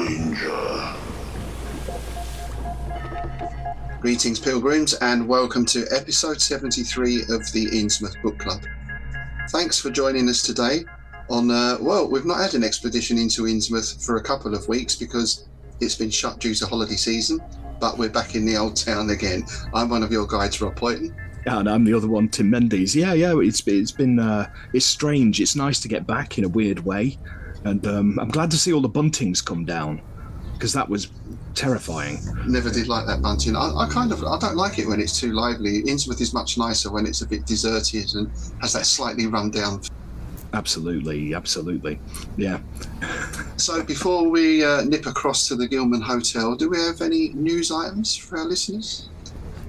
Danger. Greetings, pilgrims, and welcome to episode 73 of the Innsmouth Book Club. Thanks for joining us today on, we've not had an expedition into Innsmouth for a couple of weeks because it's been shut due to holiday season, but we're back in the old town again. I'm one of your guides, Rob Poyton. Yeah, and I'm the other one, Tim Mendes. Yeah, it's been it's strange. It's nice to get back in a weird way, and I'm glad to see all the buntings come down because that was terrifying. Never did like that bunting. I don't like it when it's too lively. Innsmouth is much nicer when it's a bit deserted and has that slightly run down. Absolutely, yeah. So before we nip across to the Gilman Hotel, do we have any news items for our listeners?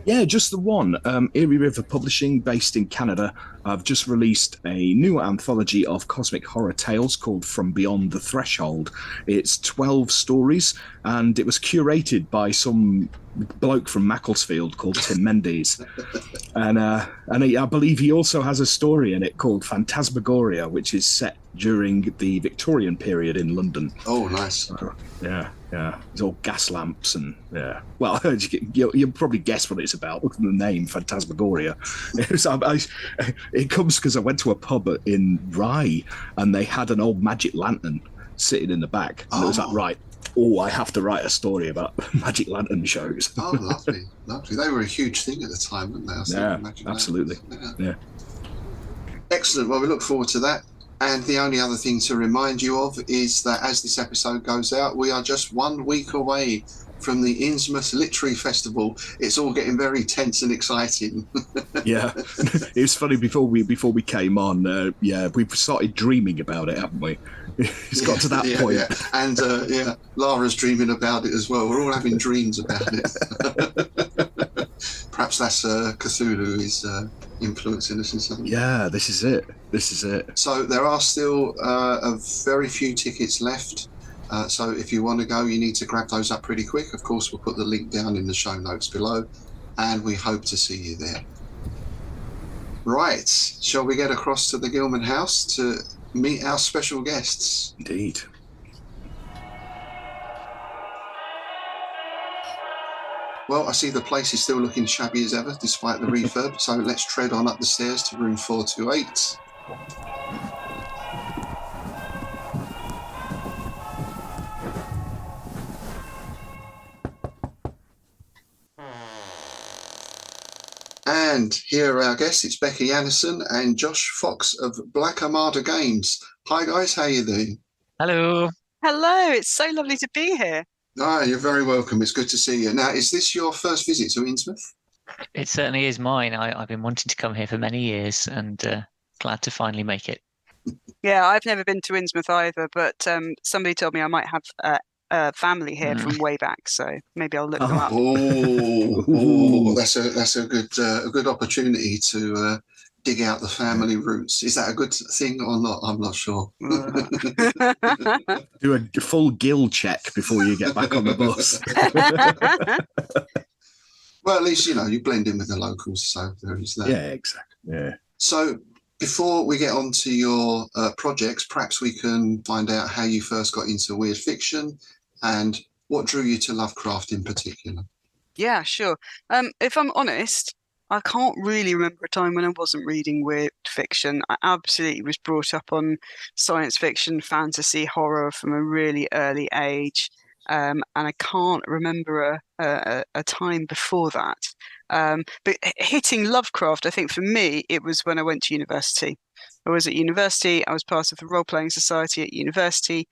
Yeah, just the one. Erie River Publishing, based in Canada, have just released a new anthology of cosmic horror tales called From Beyond the Threshold. It's 12 stories, and it was curated by some bloke from Macclesfield called Tim Mendes. And I believe he also has a story in it called Phantasmagoria, which is set during the Victorian period in London. Oh, nice. Yeah. It's all gas lamps and, yeah. Well, you'll probably guess what it's about. Look at the name, Phantasmagoria. It comes because I went to a pub in Rye and they had an old magic lantern sitting in the back. And it was like, right, I have to write a story about magic lantern shows. Oh, lovely. They were a huge thing at the time, weren't they? Yeah, absolutely. Yeah. Excellent. Well, we look forward to that. And the only other thing to remind you of is that as this episode goes out, we are just 1 week away from the Innsmouth Literary Festival. It's all getting very tense and exciting. Yeah, it was funny before we came on. We've started dreaming about it, haven't we? It's got to that point. Yeah. And Lara's dreaming about it as well. We're all having dreams about it. Perhaps that's Cthulhu is influencing us in something. Yeah, this is it. So there are still a very few tickets left. So if you want to go, you need to grab those up pretty quick. Of course, we'll put the link down in the show notes below, and we hope to see you there. Right, shall we get across to the Gilman house to meet our special guests? Indeed. Well, I see the place is still looking shabby as ever, despite the refurb, so let's tread on up the stairs to room 428. And here are our guests. It's Becky, Annison and Josh Fox of Black Armada Games. Hi guys, how are you doing? Hello. Hello, it's so lovely to be here. You're very welcome. It's good to see you. Now, is this your first visit to Innsmouth? It certainly is mine. I've been wanting to come here for many years and glad to finally make it. Yeah, I've never been to Innsmouth either, but somebody told me I might have a family here from way back, so maybe I'll look them up. Oh, that's a good opportunity to dig out the family roots. Is that a good thing or not? I'm not sure. Do a full gill check before you get back on the bus. Well, at least, you blend in with the locals, so there is that. Yeah, exactly. Yeah. So before we get on to your projects, perhaps we can find out how you first got into weird fiction and what drew you to Lovecraft in particular. Yeah, sure. If I'm honest, I can't really remember a time when I wasn't reading weird fiction. I absolutely was brought up on science fiction, fantasy, horror from a really early age. And I can't remember a time before that. But hitting Lovecraft, I think for me, it was when I went to university. I was at university. I was part of the role-playing society at university.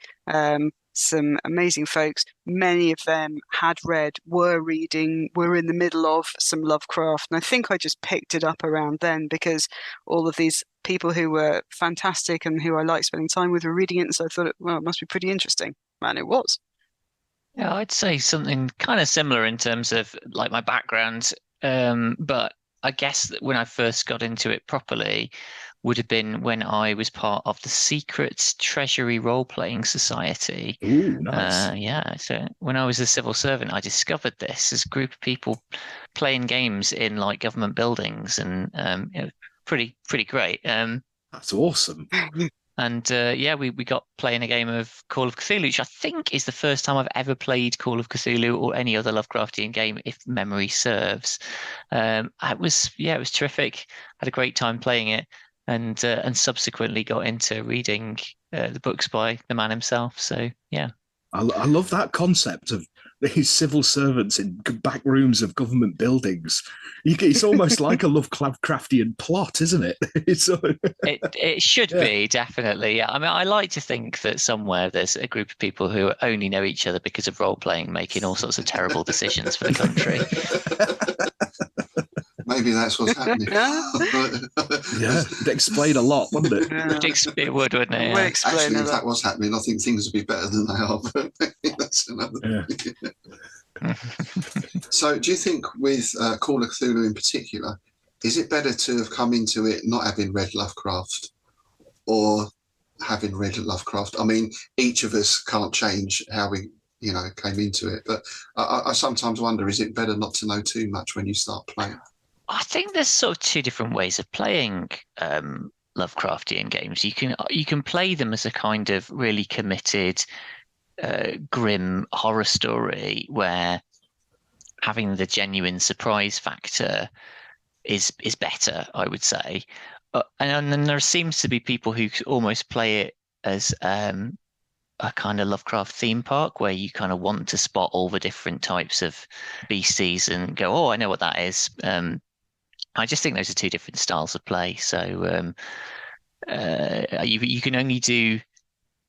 Some amazing folks. Many of them had read, were reading, were in the middle of some Lovecraft. And I think I just picked it up around then because all of these people who were fantastic and who I liked spending time with were reading it. And so I thought, well, it must be pretty interesting. And it was. Yeah, I'd say something kind of similar in terms of like my background. But I guess that when I first got into it properly would have been when I was part of the Secret Treasury Role-Playing Society. Ooh, nice. So when I was a civil servant, I discovered this as a group of people playing games in like government buildings and pretty great. That's awesome. And we got playing a game of Call of Cthulhu, which I think is the first time I've ever played Call of Cthulhu or any other Lovecraftian game, if memory serves. It was terrific. Had a great time playing it, and subsequently got into reading the books by the man himself. So yeah. I love that concept of these civil servants in back rooms of government buildings. It's almost like a Lovecraftian plot, isn't it? It should be, definitely. Yeah. I mean, I like to think that somewhere there's a group of people who only know each other because of role playing, making all sorts of terrible decisions for the country. Maybe that's what's happening. Yeah, it'd explain a lot, wouldn't it? It would, wouldn't it? Would explain Actually, a if lot. that was happening, I think things would be better than they are. But that's another. Yeah. So, do you think with Call of Cthulhu in particular, is it better to have come into it not having read Lovecraft or having read Lovecraft? I mean, each of us can't change how we, came into it. But I sometimes wonder, is it better not to know too much when you start playing? I think there's sort of two different ways of playing Lovecraftian games. You can play them as a kind of really committed, grim horror story where having the genuine surprise factor is better, I would say. And then there seems to be people who almost play it as a kind of Lovecraft theme park where you kind of want to spot all the different types of beasties and go, oh, I know what that is. I just think those are two different styles of play. So you can only do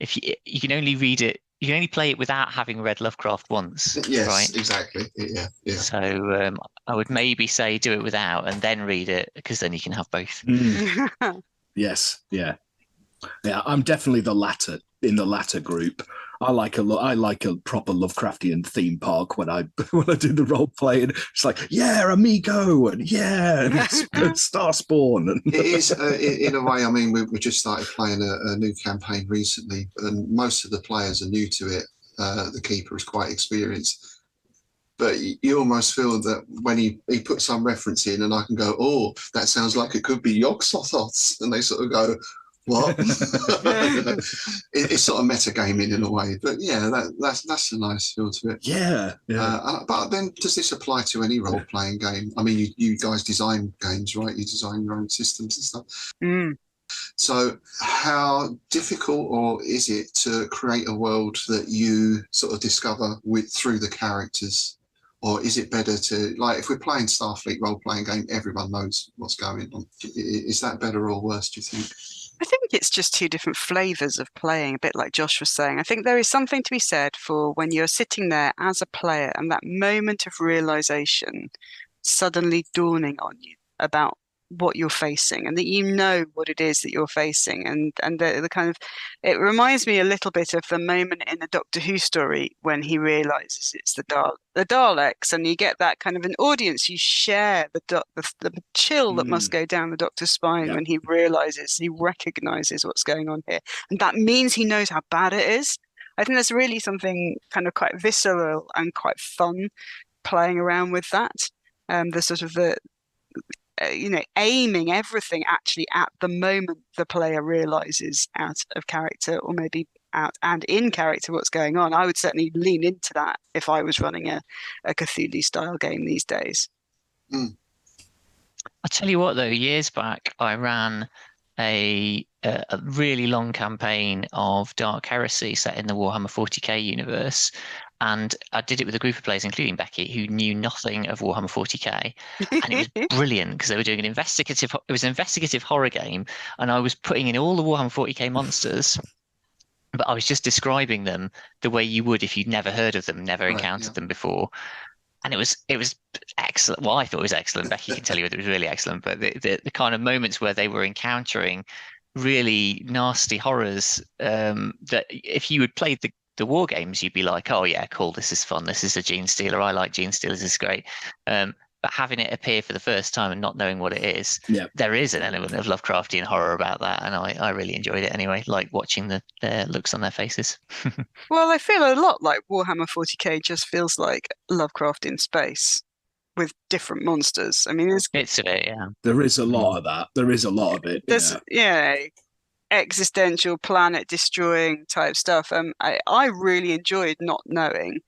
you can only read it. You can only play it without having read Lovecraft once. Yes, right? Exactly. Yeah. So I would maybe say do it without and then read it, because then you can have both. Yes. Yeah. I'm definitely in the latter group. I like a proper Lovecraftian theme park when I do the role playing. It's like, yeah, amigo, and Starspawn. And It is in a way. I mean, we just started playing a new campaign recently, and most of the players are new to it. The keeper is quite experienced, but you almost feel that when he puts some reference in, and I can go, oh, that sounds like it could be Yog-Sothoths, and they sort of go, what? It's sort of metagaming in a way, but yeah, that's a nice feel to it. Yeah. But then, does this apply to any role-playing game? I mean, you guys design games, right? You design your own systems and stuff. So, how difficult or is it to create a world that you sort of discover through the characters? Or is it better to, like, if we're playing Starfleet role-playing game, everyone knows what's going on. Is that better or worse, do you think? I think it's just two different flavors of playing, a bit like Josh was saying. I think there is something to be said for when you're sitting there as a player and that moment of realization suddenly dawning on you about what you're facing, and that you know what it is that you're facing, and the kind of, it reminds me a little bit of the moment in the Doctor Who story when he realizes it's the Daleks, and you get that kind of an audience, you share the chill that must go down the Doctor's spine when he recognizes what's going on here, and that means he knows how bad it is. I think there's really something kind of quite visceral and quite fun playing around with that. The sort of aiming everything actually at the moment the player realizes out of character, or maybe out and in character, what's going on. I would certainly lean into that if I was running a Cthulhu style game these days. I'll tell you what, though, years back I ran a really long campaign of Dark Heresy set in the Warhammer 40k universe, and I did it with a group of players, including Becky, who knew nothing of Warhammer 40k, and it was brilliant because they were doing an investigative horror game, and I was putting in all the Warhammer 40k monsters, but I was just describing them the way you would if you'd never heard of them, never encountered them before. And it was excellent. Well, I thought it was excellent. Becky can tell you it was really excellent. But the kind of moments where they were encountering really nasty horrors, that if you had played the war games, you'd be like, oh yeah, cool, this is fun. This is a gene stealer. I like gene stealers. This is great. But having it appear for the first time and not knowing what it is, there is an element of Lovecraftian horror about that, and I really enjoyed it anyway, like watching their looks on their faces. Well, I feel a lot like Warhammer 40k just feels like Lovecraft in space with different monsters. I mean, it's a bit, yeah. There is a lot of that. There is a lot of it. existential, planet destroying type stuff. I really enjoyed not knowing.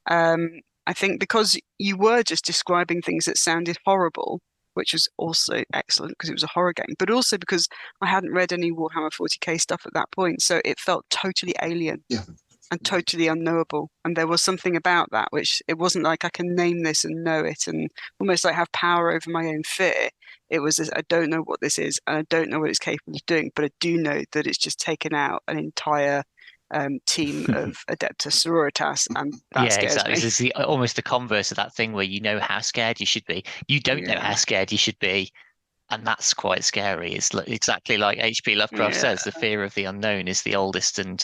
I think because you were just describing things that sounded horrible, which was also excellent because it was a horror game, but also because I hadn't read any Warhammer 40k stuff at that point, so it felt totally alien. Yeah. And totally unknowable. And there was something about that which it wasn't like I can name this and know it and almost like have power over my own fear. It was this, I don't know what this is and I don't know what it's capable of doing, but I do know that it's just taken out an entire team of Adeptus Sororitas, and that Yeah, scares exactly. me. This is almost the converse of that thing where you know how scared you should be. You don't know how scared you should be. And that's quite scary. It's exactly like H.P. Lovecraft says, the fear of the unknown is the oldest and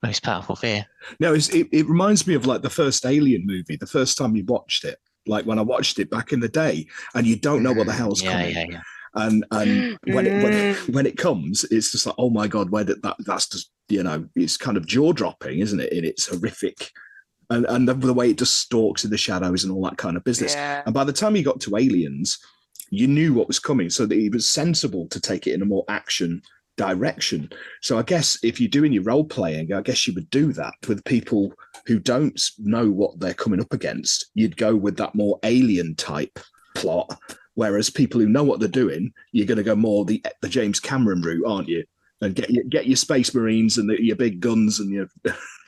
most powerful fear. No, it reminds me of like the first Alien movie, the first time you watched it, like when I watched it back in the day, and you don't know what the hell's coming. Yeah. And when it comes, it's just like, oh my God, where did that's just, it's kind of jaw dropping, isn't it? And it's horrific. And the way it just stalks in the shadows and all that kind of business. Yeah. And by the time you got to Aliens, you knew what was coming, so that it was sensible to take it in a more action direction. So I guess if you're doing your role playing, I guess you would do that with people who don't know what they're coming up against. You'd go with that more alien type plot, whereas people who know what they're doing, you're going to go more the James Cameron route, aren't you? And get your Space Marines and your big guns and your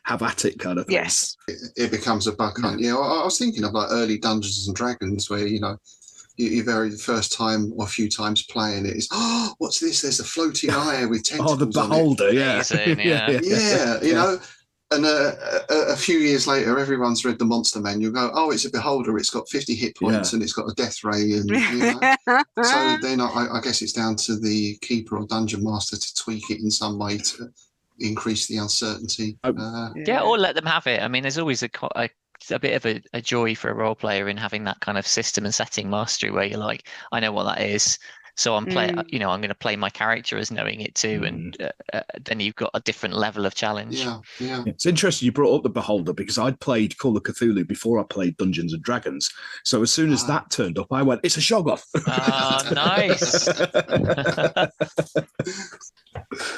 have at it kind of thing. Yes. It becomes a buck hunt. Yeah, I was thinking of like early Dungeons and Dragons where, your very first time or few times playing it is, oh, what's this? There's a floating eye with tentacles. Oh, the beholder, on it. yeah. Amazing, Yeah, and a few years later, everyone's read the Monster Manual. Go, oh, it's a beholder. It's got 50 hit points and it's got a death ray. And so then I guess it's down to the keeper or dungeon master to tweak it in some way to increase the uncertainty. Or let them have it. I mean, there's always a bit of a joy for a role player in having that kind of system and setting mastery where you're like, I know what that is, so I'm I'm going to play my character as knowing it too, and then you've got a different level of challenge. Yeah. It's interesting you brought up the Beholder because I'd played Call of Cthulhu before I played Dungeons and Dragons. So as soon as that turned up, I went, it's a Shoggoth. Nice.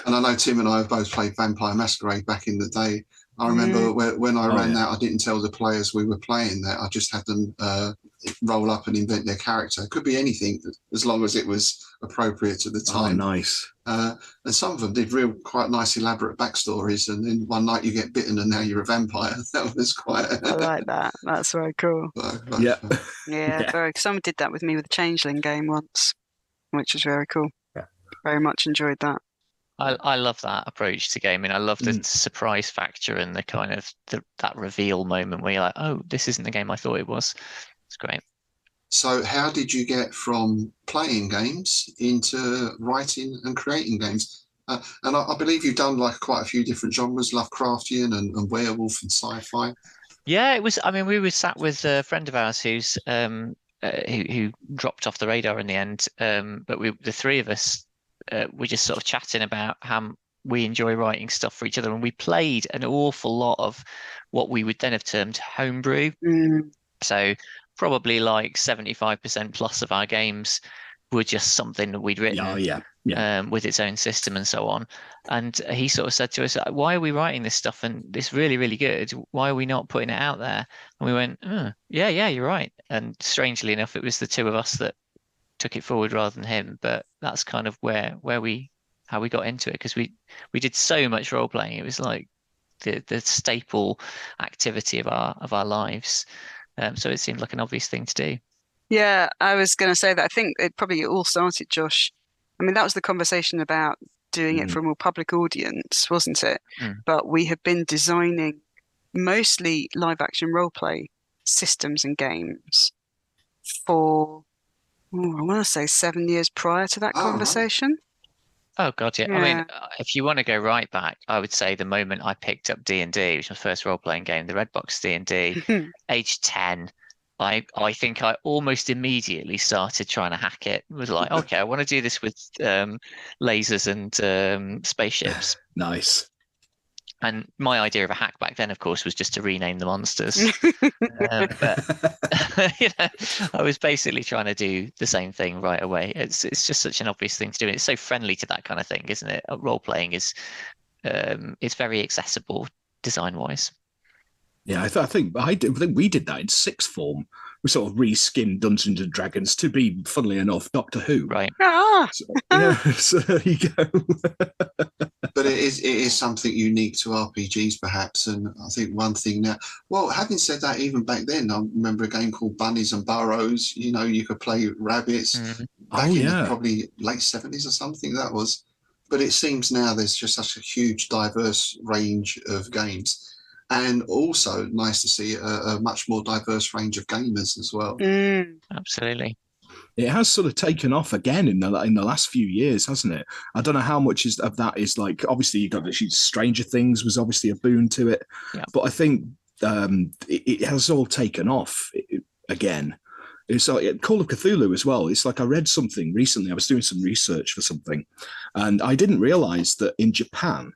And I know Tim and I have both played Vampire Masquerade back in the day. I remember when I ran that, I didn't tell the players we were playing that. I just had them roll up and invent their character. It could be anything as long as it was appropriate at the time. Oh, nice. And some of them did quite nice, elaborate backstories. And then one night you get bitten and now you're a vampire. That was quite... I like that. That's very cool. Yeah. Someone did that with me with the Changeling game once, which was very cool. Yeah. Very much enjoyed that. I love that approach to gaming. I love the surprise factor and the kind of that reveal moment where you're like, oh, this isn't the game I thought it was. It's great. So how did you get from playing games into writing and creating games? And I believe you've done like quite a few different genres, Lovecraftian and werewolf and sci-fi. Yeah, it was. I mean, we were sat with a friend of ours who's who dropped off the radar in the end. But the three of us, we're just sort of chatting about how we enjoy writing stuff for each other, and we played an awful lot of what we would then have termed homebrew. So probably like 75% plus of our games were just something that we'd written with its own system and so on. And he sort of said to us, why are we writing this stuff and it's really, really good? Why are we not putting it out there? And we went, yeah, you're right. And strangely enough, it was the two of us that took it forward rather than him. But that's kind of how we got into it, because we did so much role playing. It was like the staple activity of our lives. So it seemed like an obvious thing to do. Yeah, I was going to say that. I think it probably all started, Josh. I mean, that was the conversation about doing it for a more public audience, wasn't it? But we have been designing mostly live action role play systems and games for, I want to say 7 years prior to that conversation. Oh God, yeah. I mean, if you want to go right back, I would say the moment I picked up D&D, which was my first role-playing game, the Red Box D&D, age 10, I think I almost immediately started trying to hack it. It was like, okay, I want to do this with lasers and spaceships. Nice. And my idea of a hack back then, of course, was just to rename the monsters. But I was basically trying to do the same thing right away. It's just such an obvious thing to do. And it's so friendly to that kind of thing, isn't it? Role playing is it's very accessible design wise. Yeah, I think we did that in sixth form. We sort of reskinned Dungeons and Dragons to be, funnily enough, Doctor Who. Right. So, yeah, so there you go. But it is something unique to RPGs, perhaps. And I think one thing now, well, having said that, even back then, I remember a game called Bunnies and Burrows. You could play rabbits. Back in the probably late 70s or something that was. But it seems now there's just such a huge, diverse range of games. And also nice to see a much more diverse range of gamers as well. Absolutely. It has sort of taken off again in the last few years, hasn't it? I don't know how much of that is like, obviously you got the Stranger Things was obviously a boon to it, but I think it has all taken off again. It's like Call of Cthulhu as well. It's like I read something recently. I was doing some research for something, and I didn't realize that in Japan,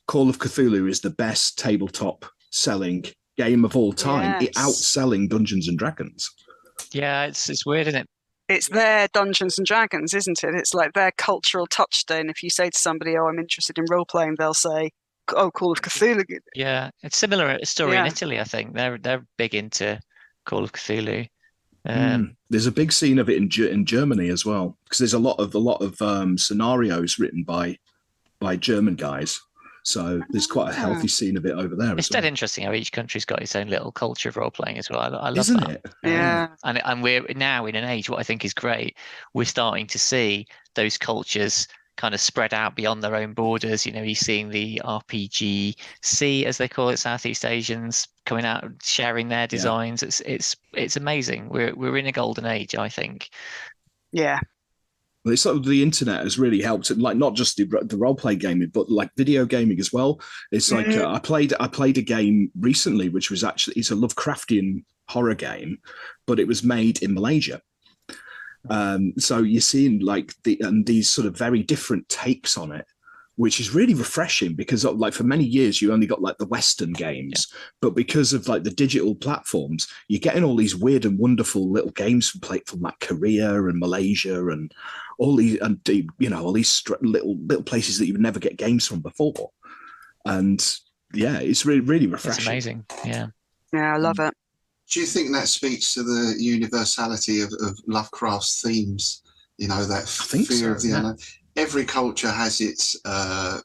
Call of Cthulhu is the best tabletop selling game of all time. It outselling Dungeons and Dragons. Yeah, it's weird, isn't it? It's their Dungeons and Dragons, isn't it? It's like their cultural touchstone. If you say to somebody, "Oh, I'm interested in role playing," they'll say, "Oh, Call of Cthulhu." Yeah, it's similar story in Italy. I think they're big into Call of Cthulhu. There's a big scene of it in Germany as well, because there's a lot of scenarios written by German guys. So there's quite a healthy scene of it over there. It's dead interesting how each country's got its own little culture of role playing as well. I love Isn't that. it? Yeah. And we're now in an age, what I think is great, we're starting to see those cultures kind of spread out beyond their own borders. You're seeing the RPGC, as they call it, Southeast Asians coming out sharing their designs. It's amazing. We're in a golden age, I think. Yeah. Well, it's like the internet has really helped, like not just the role play gaming, but like video gaming as well. It's like I played a game recently, which was it's a Lovecraftian horror game, but it was made in Malaysia. So you're seeing like these sort of very different takes on it, which is really refreshing because like for many years you only got like the Western games, but because of like the digital platforms, you're getting all these weird and wonderful little games from like Korea and Malaysia and all these all these little places that you would never get games from before. And it's really, really refreshing. It's amazing. Yeah, I love it. Do you think that speaks to the universality of Lovecraft's themes? That fear of the unknown. Every culture has its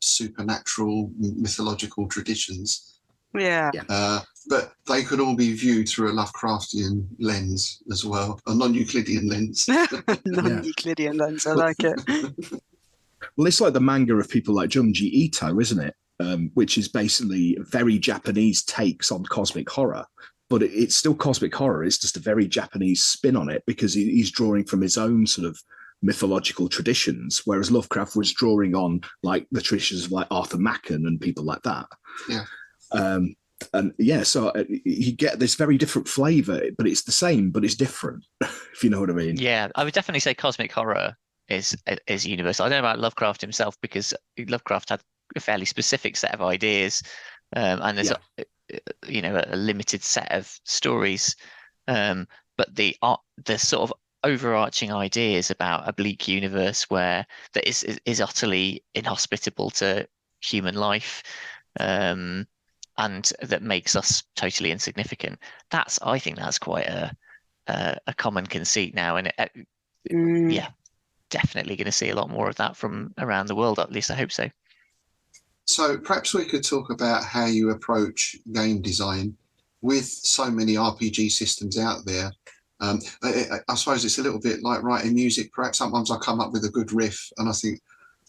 supernatural, mythological traditions. Yeah. But they could all be viewed through a Lovecraftian lens as well, a non-Euclidean lens. Non-Euclidean lens, I like it. Well, it's like the manga of people like Junji Ito, isn't it? Which is basically very Japanese takes on cosmic horror. But it's still cosmic horror. It's just a very Japanese spin on it because he's drawing from his own sort of mythological traditions, whereas Lovecraft was drawing on like the traditions of like Arthur Machen and people like that. So you get this very different flavor, but it's the same, but it's different. If you know what I mean. Yeah, I would definitely say cosmic horror is universal. I don't know about Lovecraft himself because Lovecraft had a fairly specific set of ideas, and there's a limited set of stories, but the sort of overarching ideas about a bleak universe where that is utterly inhospitable to human life, and that makes us totally insignificant. I think that's quite a common conceit now, and definitely going to see a lot more of that from around the world. At least I hope so. So perhaps we could talk about how you approach game design with so many RPG systems out there. I suppose it's a little bit like writing music. Perhaps sometimes I come up with a good riff and I think,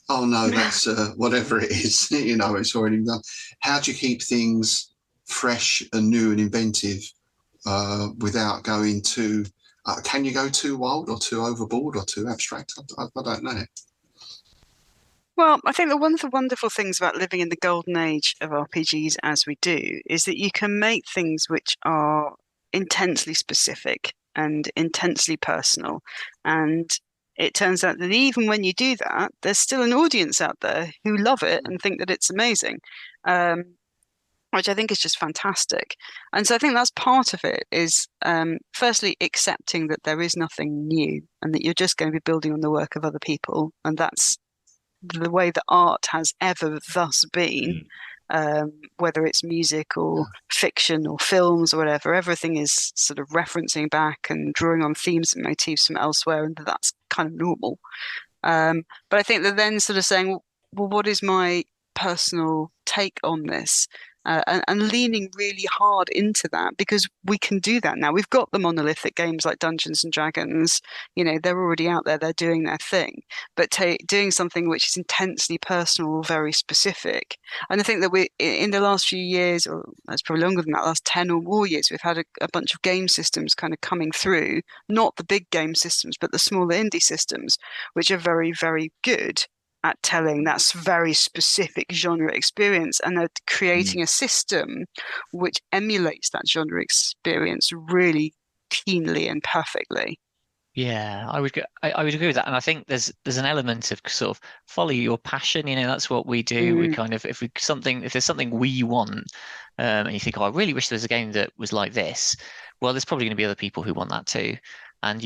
oh no, that's whatever it is, it's already done. How do you keep things fresh and new and inventive without going too, can you go too wild or too overboard or too abstract? I don't know. Well, I think that one of the wonderful things about living in the golden age of RPGs as we do is that you can make things which are intensely specific and intensely personal. And it turns out that even when you do that, there's still an audience out there who love it and think that it's amazing. which I think is just fantastic. And so I think that's part of it is firstly accepting that there is nothing new and that you're just going to be building on the work of other people. And that's the way that art has ever thus been, whether it's music or fiction or films or whatever, everything is sort of referencing back and drawing on themes and motifs from elsewhere, and that's kind of normal. But I think that then sort of saying, well, what is my personal take on this? And leaning really hard into that, because we can do that now. We've got the monolithic games like Dungeons and Dragons, they're already out there, they're doing their thing, but doing something which is intensely personal or very specific. And I think that we, in the last few years, or it's probably longer than that, last 10 or more years, we've had a bunch of game systems kind of coming through, not the big game systems, but the smaller indie systems, which are very, very good at telling that very specific genre experience, and are creating a system which emulates that genre experience really keenly and perfectly. Yeah, I would agree with that, and I think there's an element of sort of follow your passion. That's what we do. We kind of if there's something we want, and you think, oh, I really wish there was a game that was like this. Well, there's probably going to be other people who want that too, and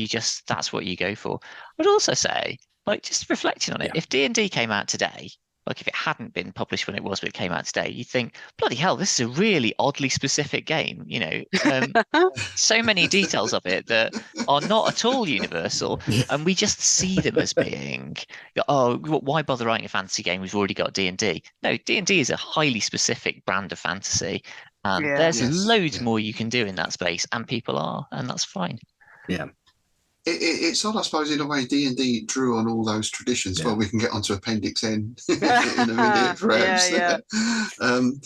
that's what you go for. I'd also say, like, just reflecting on it, if D&D came out today, like if it hadn't been published when it was, but it came out today, you'd think, bloody hell, this is a really oddly specific game. So many details of it that are not at all universal, and we just see them as being, oh, why bother writing a fantasy game? We've already got D&D. No, D&D is a highly specific brand of fantasy, and there's loads more you can do in that space, and people are, and that's fine. Yeah. It's odd, I suppose, in a way. D&D drew on all those traditions. Well, we can get onto Appendix N in a minute, perhaps. And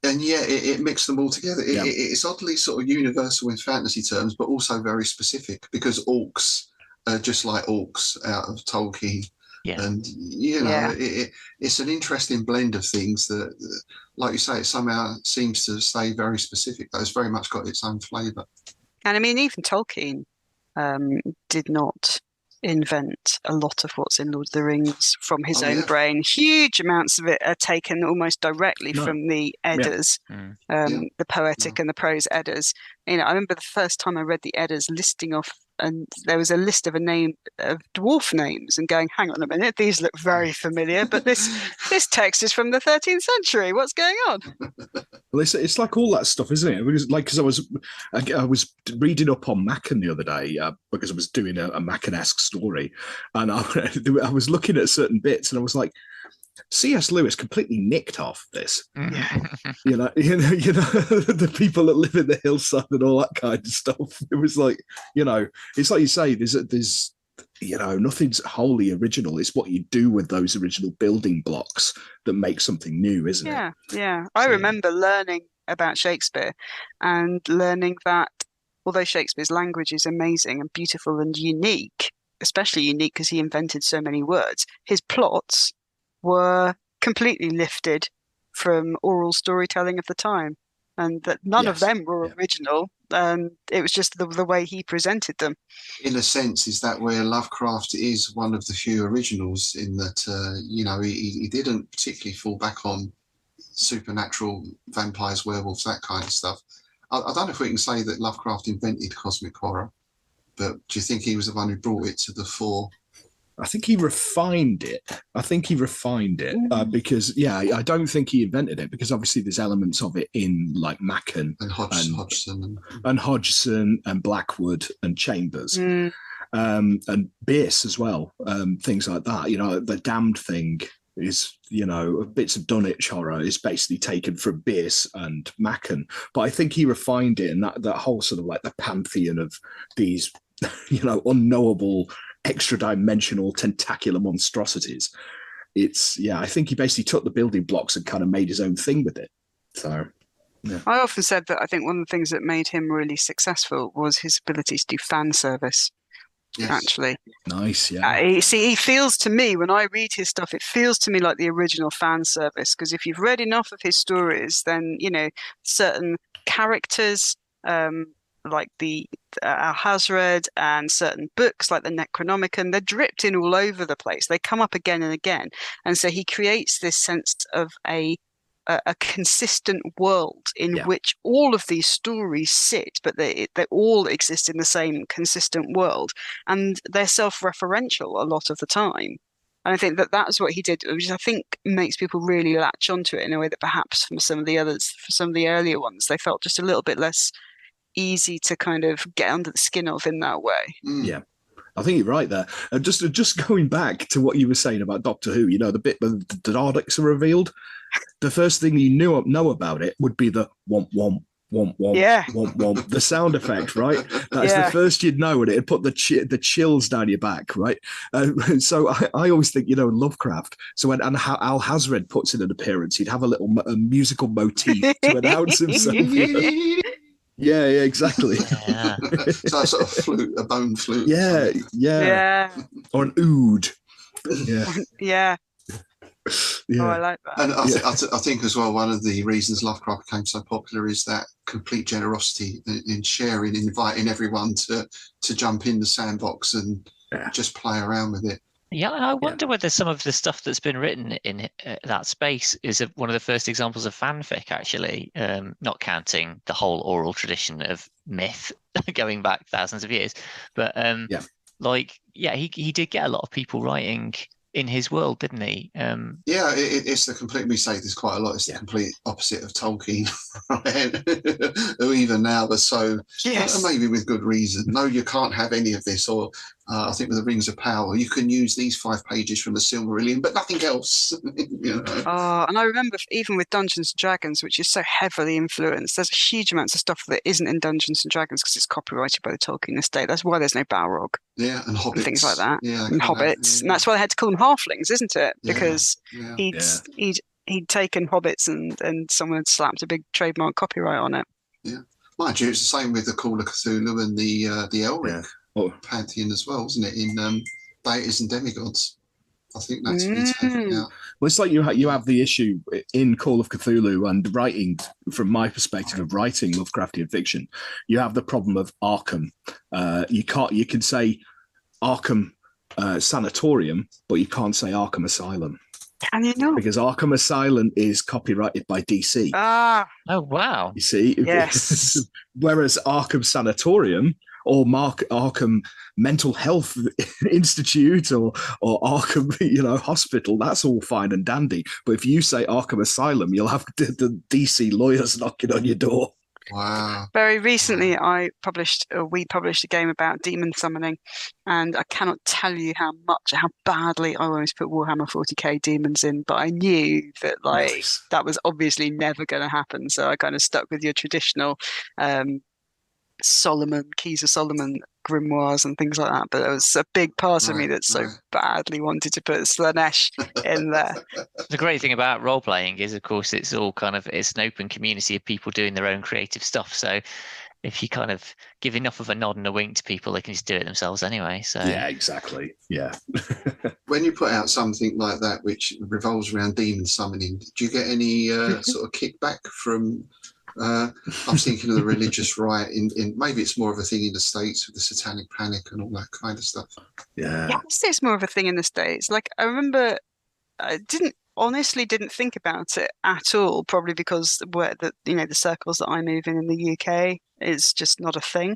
it mixed them all together. It's oddly sort of universal in fantasy terms, but also very specific, because orcs are just like orcs out of Tolkien. Yeah. And it's an interesting blend of things that, like you say, it somehow seems to stay very specific. Though it's very much got its own flavour. And I mean, even Tolkien did not invent a lot of what's in Lord of the Rings from his own brain. Huge amounts of it are taken almost directly from the Eddas, the poetic and the prose Eddas. I remember the first time I read the Eddas listing off, and there was a list of dwarf names, and going, hang on a minute, these look very familiar, but this text is from the 13th century. What's going on? Well, it's like all that stuff, isn't it? Because I was reading up on Machen the other day, because I was doing a Machen-esque story, and I was looking at certain bits, and I was like, C.S. Lewis completely nicked off this. The people that live in the hillside and all that kind of stuff. It was like, it's like you say, there's nothing's wholly original. It's what you do with those original building blocks that make something new, isn't it? Yeah. I remember learning about Shakespeare and learning that although Shakespeare's language is amazing and beautiful and unique, especially unique because he invented so many words, his plots were completely lifted from oral storytelling of the time, and that none of them were original. It was just the way he presented them. In a sense, is that where Lovecraft is one of the few originals, in that he didn't particularly fall back on supernatural vampires, werewolves, that kind of stuff. I don't know if we can say that Lovecraft invented cosmic horror, but do you think he was the one who brought it to the fore? I think he refined it. Because, I don't think he invented it, because obviously there's elements of it in like Machen and Hodgson and Blackwood and Chambers and Bierce as well. Things like that. The Damned thing is, bits of Dunwich horror is basically taken from Bierce and Machen. But I think he refined it, and that whole sort of like the pantheon of these, unknowable extra-dimensional tentacular monstrosities. I think he basically took the building blocks and kind of made his own thing with it. So I often said that I think one of the things that made him really successful was his ability to do fan service. Actually, nice. He feels to me, when I read his stuff, it feels to me like the original fan service, because if you've read enough of his stories, then certain characters like the Alhazred and certain books like the Necronomicon, they're dripped in all over the place. They come up again and again. And so he creates this sense of a a consistent world in which all of these stories sit, but they all exist in the same consistent world, and they're self-referential a lot of the time. And I think that that's what he did, which I think makes people really latch onto it in a way that perhaps from some of the others, for some of the earlier ones, they felt just a little bit less easy to kind of get under the skin of in that way. Yeah. I think you're right there. Just going back to what you were saying about Doctor Who, you know, the bit where the Daleks are revealed, the first thing you know about it would be the womp womp womp womp womp womp, the sound effect, right? That's the first you'd know, and it'd put the chills down your back, right? So I always think, you know, Lovecraft. So when Al Hazred puts in an appearance, he'd have a little musical motif to announce himself. Yeah, exactly. Yeah. So that sort of flute, a bone flute. Yeah. Or an oud. Yeah. Oh, I like that. And I think as well, one of the reasons Lovecraft became so popular is that complete generosity in sharing, inviting everyone to jump in the sandbox and just play around with it. Yeah, and I wonder whether some of the stuff that's been written in that space is one of the first examples of fanfic, actually, not counting the whole oral tradition of myth going back thousands of years. But he did get a lot of people writing in his world, didn't he? It's the complete, we say this quite a lot, it's the complete opposite of Tolkien, who even now was so, maybe with good reason, no, you can't have any of this, or I think with the Rings of Power, you can use these 5 pages from the Silmarillion, but nothing else. You know? And I remember even with Dungeons and Dragons, which is so heavily influenced, there's huge amounts of stuff that isn't in Dungeons and Dragons because it's copyrighted by the Tolkien estate. That's why there's no Balrog. Yeah, and hobbits. And things like that. Yeah, and hobbits. And that's why they had to call them halflings, isn't it? Because he'd taken hobbits and someone had slapped a big trademark copyright on it. Yeah. Mind you, it's the same with the Call of Cthulhu and the Elric pantheon as well, isn't it? In deities and demigods. I think that's been taken out. Well, it's like you have the issue in Call of Cthulhu and writing, from my perspective of writing Lovecraftian fiction, you have the problem of Arkham. You can say Arkham Sanatorium, but you can't say Arkham Asylum. Can you not? Because Arkham Asylum is copyrighted by DC. Oh, wow. You see? Yes. Whereas Arkham Sanatorium or Arkham Mental Health Institute or Arkham, hospital, that's all fine and dandy. But if you say Arkham Asylum, you'll have the DC lawyers knocking on your door. Wow. Very recently, we published a game about demon summoning, and I cannot tell you how badly I wanted to put Warhammer 40k demons in, but I knew that that was obviously never going to happen. So I kind of stuck with your traditional Keys of Solomon grimoires and things like that. But there was a big part of me that so badly wanted to put Slanesh in there. The great thing about role playing is, of course, it's all it's an open community of people doing their own creative stuff. So if you kind of give enough of a nod and a wink to people, they can just do it themselves anyway. So yeah, exactly. Yeah. When you put out something like that which revolves around demon summoning, do you get any sort of kickback from I'm thinking of the religious right in maybe it's more of a thing in the States with the Satanic Panic and all that kind of stuff. Yeah. Yeah, I'd say it's more of a thing in the States. Like, I remember I didn't think about it at all, probably because the circles that I move in the UK is just not a thing.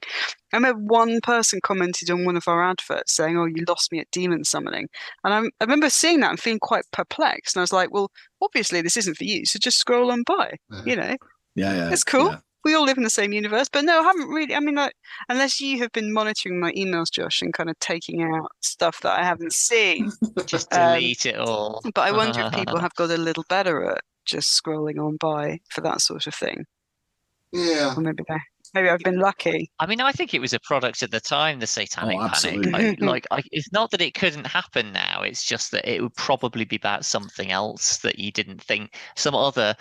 I remember one person commented on one of our adverts saying, "Oh, you lost me at demon summoning," and I remember seeing that and feeling quite perplexed. And I was like, "Well, obviously this isn't for you, so just scroll on by." Yeah. It's cool. Yeah. We all live in the same universe, but no, I haven't really. I mean, unless you have been monitoring my emails, Josh, and kind of taking out stuff that I haven't seen, just delete it all. But I wonder if people have got a little better at just scrolling on by for that sort of thing. Yeah. Or maybe I've been lucky. I mean, I think it was a product at the time, the Satanic Panic. It's not that it couldn't happen now. It's just that it would probably be about something else that you didn't think, some other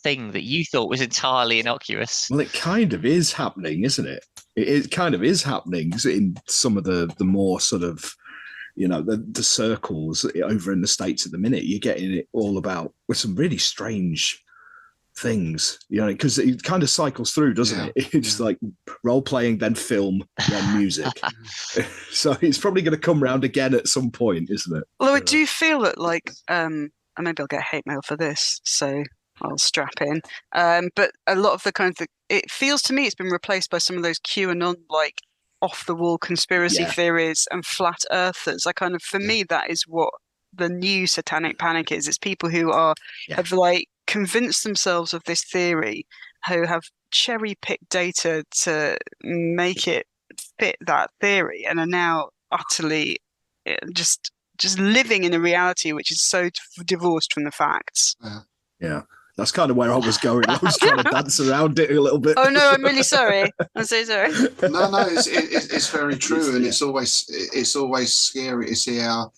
thing that you thought was entirely innocuous. Well, it kind of is happening, isn't it? It kind of is happening in some of the more sort of, the circles over in the States at the minute. You're getting it all about with some really strange things, because it kind of cycles through, doesn't it? It's like role playing, then film, then music. So it's probably going to come round again at some point, isn't it? Although I do feel that, and maybe I'll get hate mail for this, so I'll strap in. But a lot of the kind of it feels to me it's been replaced by some of those QAnon like off the wall conspiracy Yeah. theories and flat earthers. I kind of for Yeah. me that is what the new Satanic Panic is. It's people who Yeah. have like convinced themselves of this theory, who have cherry picked data to make it fit that theory, and are now utterly just living in a reality which is so divorced from the facts. Yeah. That's kind of where I was going. I was trying to dance around it a little bit. Oh no, I'm really sorry. I'm so sorry. No, it's very true, and it's always scary to see how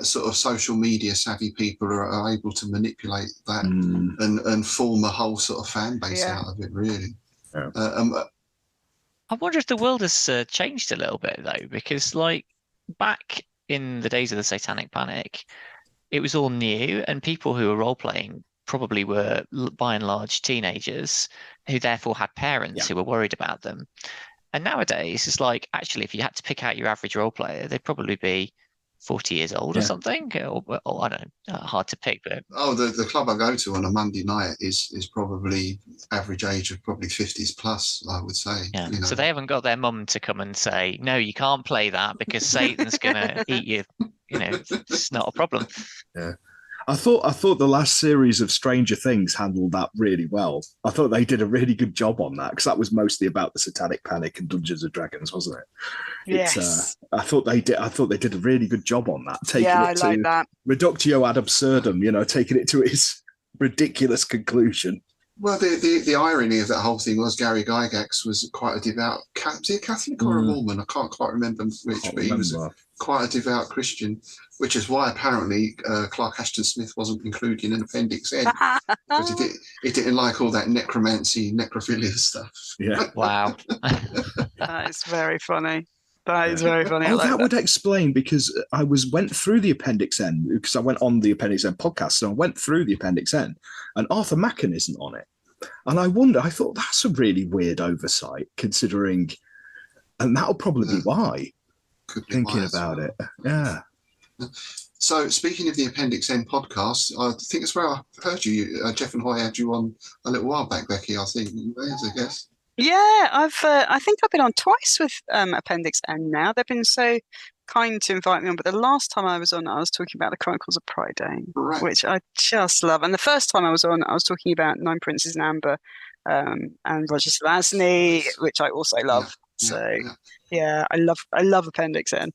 sort of social media savvy people are able to manipulate that and form a whole sort of fan base out of it. Really. Yeah. I wonder if the world has changed a little bit though, because like back in the days of the Satanic Panic, it was all new, and people who were role playing probably were by and large teenagers who therefore had parents who were worried about them. And nowadays, it's like actually, if you had to pick out your average role player, they'd probably be 40 years old or something, or I don't know, hard to pick. But the club I go to on a Monday night is probably average age of probably 50s plus, I would say. yeah, You know? so they haven't got their mum to come and say, no, you can't play that because Satan's gonna eat you. You know, it's not a problem. Yeah. I thought the last series of Stranger Things handled that really well. I thought they did a really good job on that, because that was mostly about the Satanic Panic and Dungeons and Dragons, wasn't it? Yes. I thought they did a really good job on that, taking it I to like that. reductio ad absurdum, you know, taking it to its ridiculous conclusion. Well, the irony of that whole thing was Gary Gygax was quite a devout Catholic or a Mormon. I can't quite remember which, but he was quite a devout Christian, which is why apparently Clark Ashton Smith wasn't included in Appendix N, because he didn't like all that necromancy, necrophilia stuff. Yeah. Wow. That is very funny. That is very funny. Oh, that would explain, because I went through the Appendix N, because I went on the Appendix N podcast, so I went through the Appendix N, and Arthur Machen isn't on it. And I thought that's a really weird oversight, considering, and that'll probably be why. Thinking about it. Yeah. So, speaking of the Appendix N podcast, I think it's where I heard you. Jeff and Hoy had you on a little while back, Becky, I think. I guess. Yeah, I think I've been on twice with Appendix N now. They've been so kind to invite me on, but the last time I was on, I was talking about the Chronicles of Prydain, which I just love. And the first time I was on, I was talking about Nine Princes in Amber and Roger Zelazny, which I also love. I love Appendix N.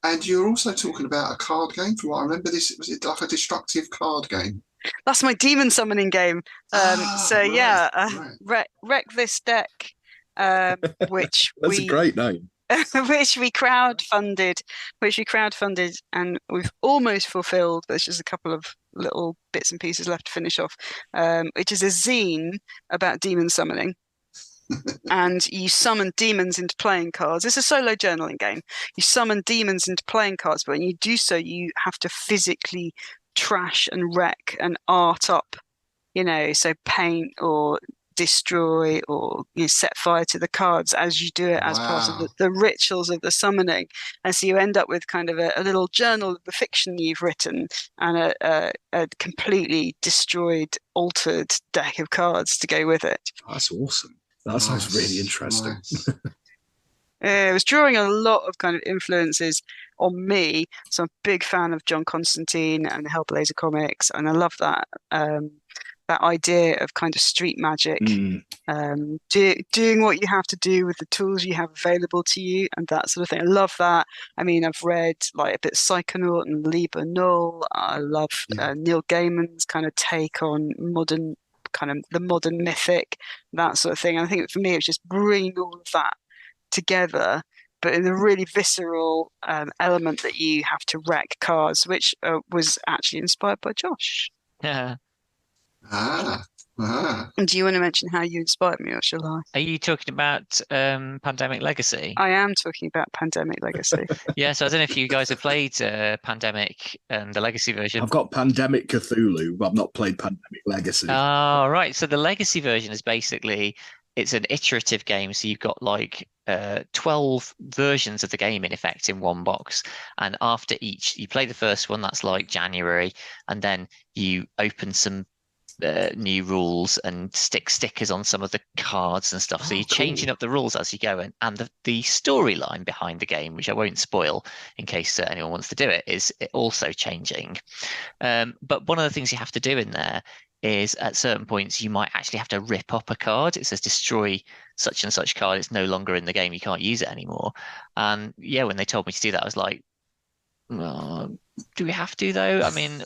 And you're also talking about a card game, from what I remember. Was it like a destructive card game? That's my demon summoning game. Wreck This Deck, which that's a great name. which we crowdfunded, and we've almost fulfilled. There's just a couple of little bits and pieces left to finish off, which is a zine about demon summoning. And you summon demons into playing cards. It's a solo journaling game. You summon demons into playing cards, but when you do so, you have to physically trash and wreck and art up, so paint or destroy or set fire to the cards as you do it as part of the rituals of the summoning. And so you end up with kind of a little journal of the fiction you've written and a completely destroyed, altered deck of cards to go with it. That's awesome. That sounds really interesting. Nice. It was drawing a lot of kind of influences on me. So I'm a big fan of John Constantine and the Hellblazer comics, and I love that that idea of kind of street magic, doing what you have to do with the tools you have available to you, and that sort of thing. I love that. I mean, I've read like a bit of Psychonaut and Liber Null. I love Neil Gaiman's kind of take on modern, kind of the modern mythic, that sort of thing. And I think for me, it's just bringing all of that together, but in a really visceral element that you have to wreck cards, which was actually inspired by Josh. Yeah. And do you want to mention how you inspired me, or shall I? Are you talking about Pandemic Legacy? I am talking about Pandemic Legacy. Yeah, so I don't know if you guys have played Pandemic and the Legacy version. I've got Pandemic Cthulhu, but I've not played Pandemic Legacy. Oh, right. So the Legacy version is basically, it's an iterative game. So you've got like 12 versions of the game in effect in one box. And after each, you play the first one, that's like January, and then you open some new rules and stick stickers on some of the cards and stuff. So you're changing up the rules as you go, and the storyline behind the game, which I won't spoil in case anyone wants to do it, is also changing. But one of the things you have to do in there is at certain points you might actually have to rip up a card. It says destroy such and such card. It's no longer in the game. You can't use it anymore. And yeah, when they told me to do that, I was like, do we have to though? I mean,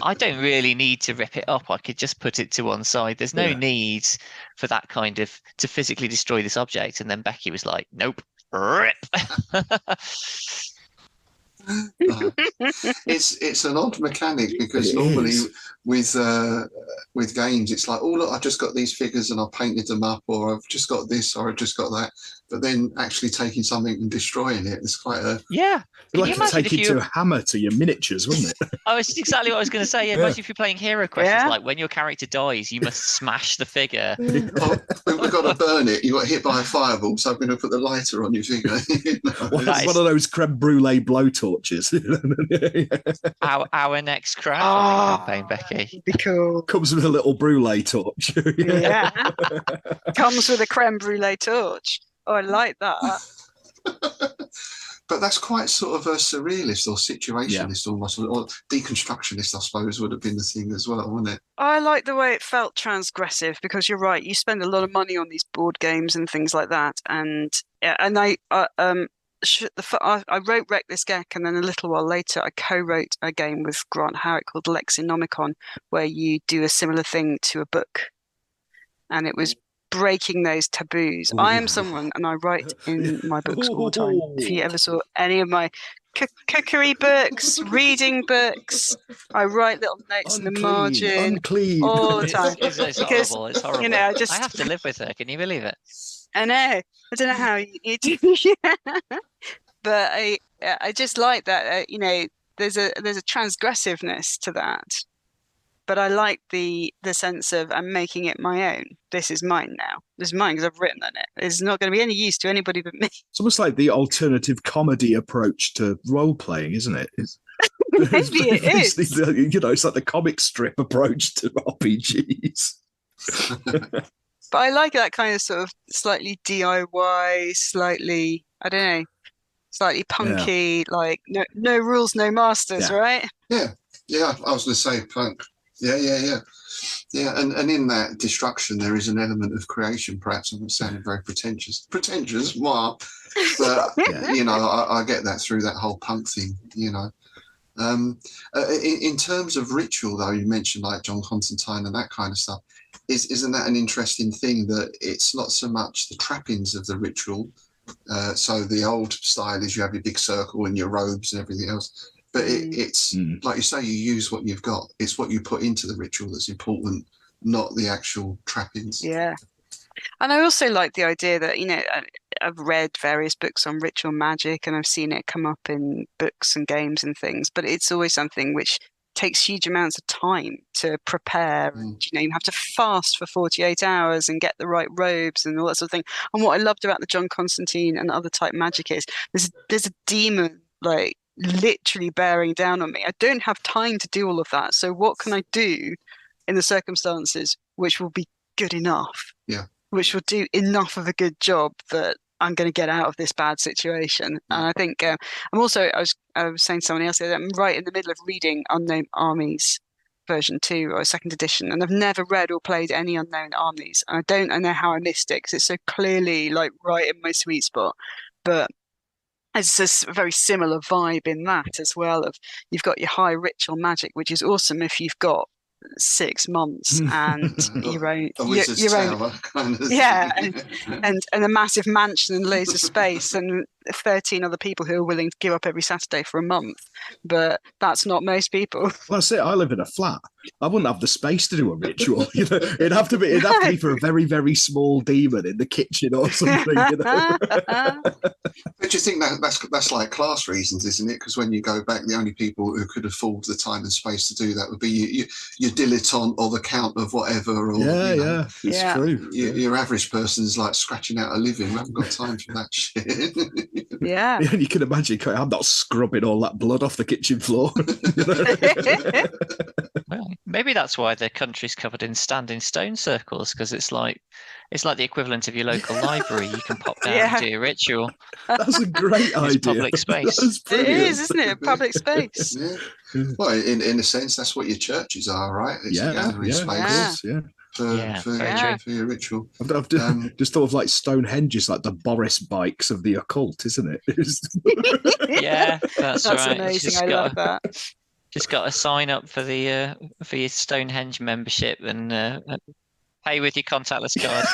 I don't really need to rip it up. I could just put it to one side. There's no need for that kind of to physically destroy this object. And then Becky was like, nope, rip. It's an odd mechanic because normally with games it's like, oh look, I've just got these figures and I've painted them up, or I've just got this, or I've just got that. But then actually taking something and destroying it is quite a like taking to a hammer to your miniatures, wouldn't it? Oh, it's exactly what I was going to say. Imagine if you're playing Hero Quest, it's like when your character dies, you must smash the figure. Oh, we've got to burn it. You got hit by a fireball, so I'm going to put the lighter on your finger. One of those creme brulee blowtorches. Our next crowdfunding campaign, Becky. Be cool. Comes with a little brulee torch. Yeah. Comes with a creme brulee torch. Oh, I like that. But that's quite sort of a surrealist or situationist almost, or deconstructionist, I suppose, would have been the thing as well, wouldn't it? I like the way it felt transgressive, because you're right. You spend a lot of money on these board games and things like that, and I wrote Wreck This Geck, and then a little while later I co-wrote a game with Grant Harrick called Lexinomicon, where you do a similar thing to a book, and it was breaking those taboos. I am someone, and I write in my books all the time. If you ever saw any of my cookery books, reading books, I write little notes in the margin all the time. It's horrible. It's horrible. You know, I have to live with her. Can you believe it? I know. I don't know how you do. But I just like that. You know, there's a transgressiveness to that. But I like the sense of I'm making it my own. This is mine now. This is mine because I've written on it. It's not going to be any use to anybody but me. It's almost like the alternative comedy approach to role playing, isn't it? Maybe it is. You know, it's like the comic strip approach to RPGs. But I like that kind of sort of slightly DIY, slightly, I don't know, slightly punky, like no rules, no masters, right? Yeah, I was going to say punk. Yeah. And in that destruction, there is an element of creation. Perhaps I'm not sounding very pretentious, wow. But you know, I get that through that whole punk thing. You know, in terms of ritual, though, you mentioned like John Constantine and that kind of stuff. Isn't that an interesting thing, that it's not so much the trappings of the ritual? So the old style is you have your big circle and your robes and everything else. But it's like you say, you use what you've got. It's what you put into the ritual that's important, not the actual trappings. Yeah. And I also like the idea that, you know, I've read various books on ritual magic and I've seen it come up in books and games and things, but it's always something which takes huge amounts of time to prepare. And, you know, you have to fast for 48 hours and get the right robes and all that sort of thing. And what I loved about the John Constantine and other type magic is there's a demon, like, literally bearing down on me. I don't have time to do all of that. So what can I do in the circumstances which will be good enough? Yeah. Which will do enough of a good job that I'm going to get out of this bad situation. And I think I'm also, I was saying to someone else that I'm right in the middle of reading Unknown Armies version 2 or 2nd edition, and I've never read or played any Unknown Armies. And I know how I missed it because it's so clearly like right in my sweet spot. But it's a very similar vibe in that as well. Of you've got your high ritual magic, which is awesome if you've got 6 months and your own kind of and a massive mansion and loads of space and 13 other people who are willing to give up every Saturday for a month. But that's not most people. Well, that's it. I live in a flat. I wouldn't have the space to do a ritual. You know, it'd have to be for a very, very small demon in the kitchen or something. You know? But you think that's like class reasons, isn't it? Because when you go back, the only people who could afford the time and space to do that would be your dilettante or the count of whatever. Or, it's true. Your average person's like scratching out a living. We haven't got time for that shit. Yeah. And you can imagine, I'm not scrubbing all that blood off the kitchen floor. Well, maybe that's why the country's covered in standing stone circles, because it's like the equivalent of your local library. You can pop down and Yeah. do your ritual. That's a great It's idea. public space. That's It brilliant. is, isn't it? Public space. Yeah. Well, in a sense, that's what your churches are, right? It's a gathering Of space course, yeah. for your ritual. I've just thought of like Stonehenge is like the Boris bikes of the occult, isn't it? Yeah, that's right. Amazing. I love that. Just got to sign up for the for your Stonehenge membership and pay with your contactless card.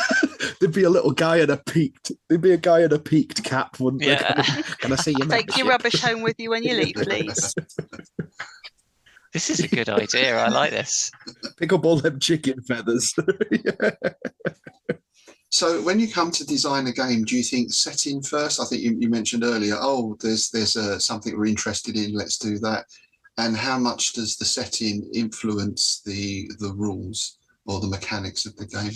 There'd be a little guy in a peaked. There'd be a guy in a peaked cap, wouldn't there? Yeah. Can I see your Take your membership? rubbish home with you when you leave, please. This is a good idea. I like this. Pick up all them chicken feathers. So when you come to design a game, do you think setting first? I think you mentioned earlier, there's something we're interested in, let's do that. And how much does the setting influence the rules or the mechanics of the game?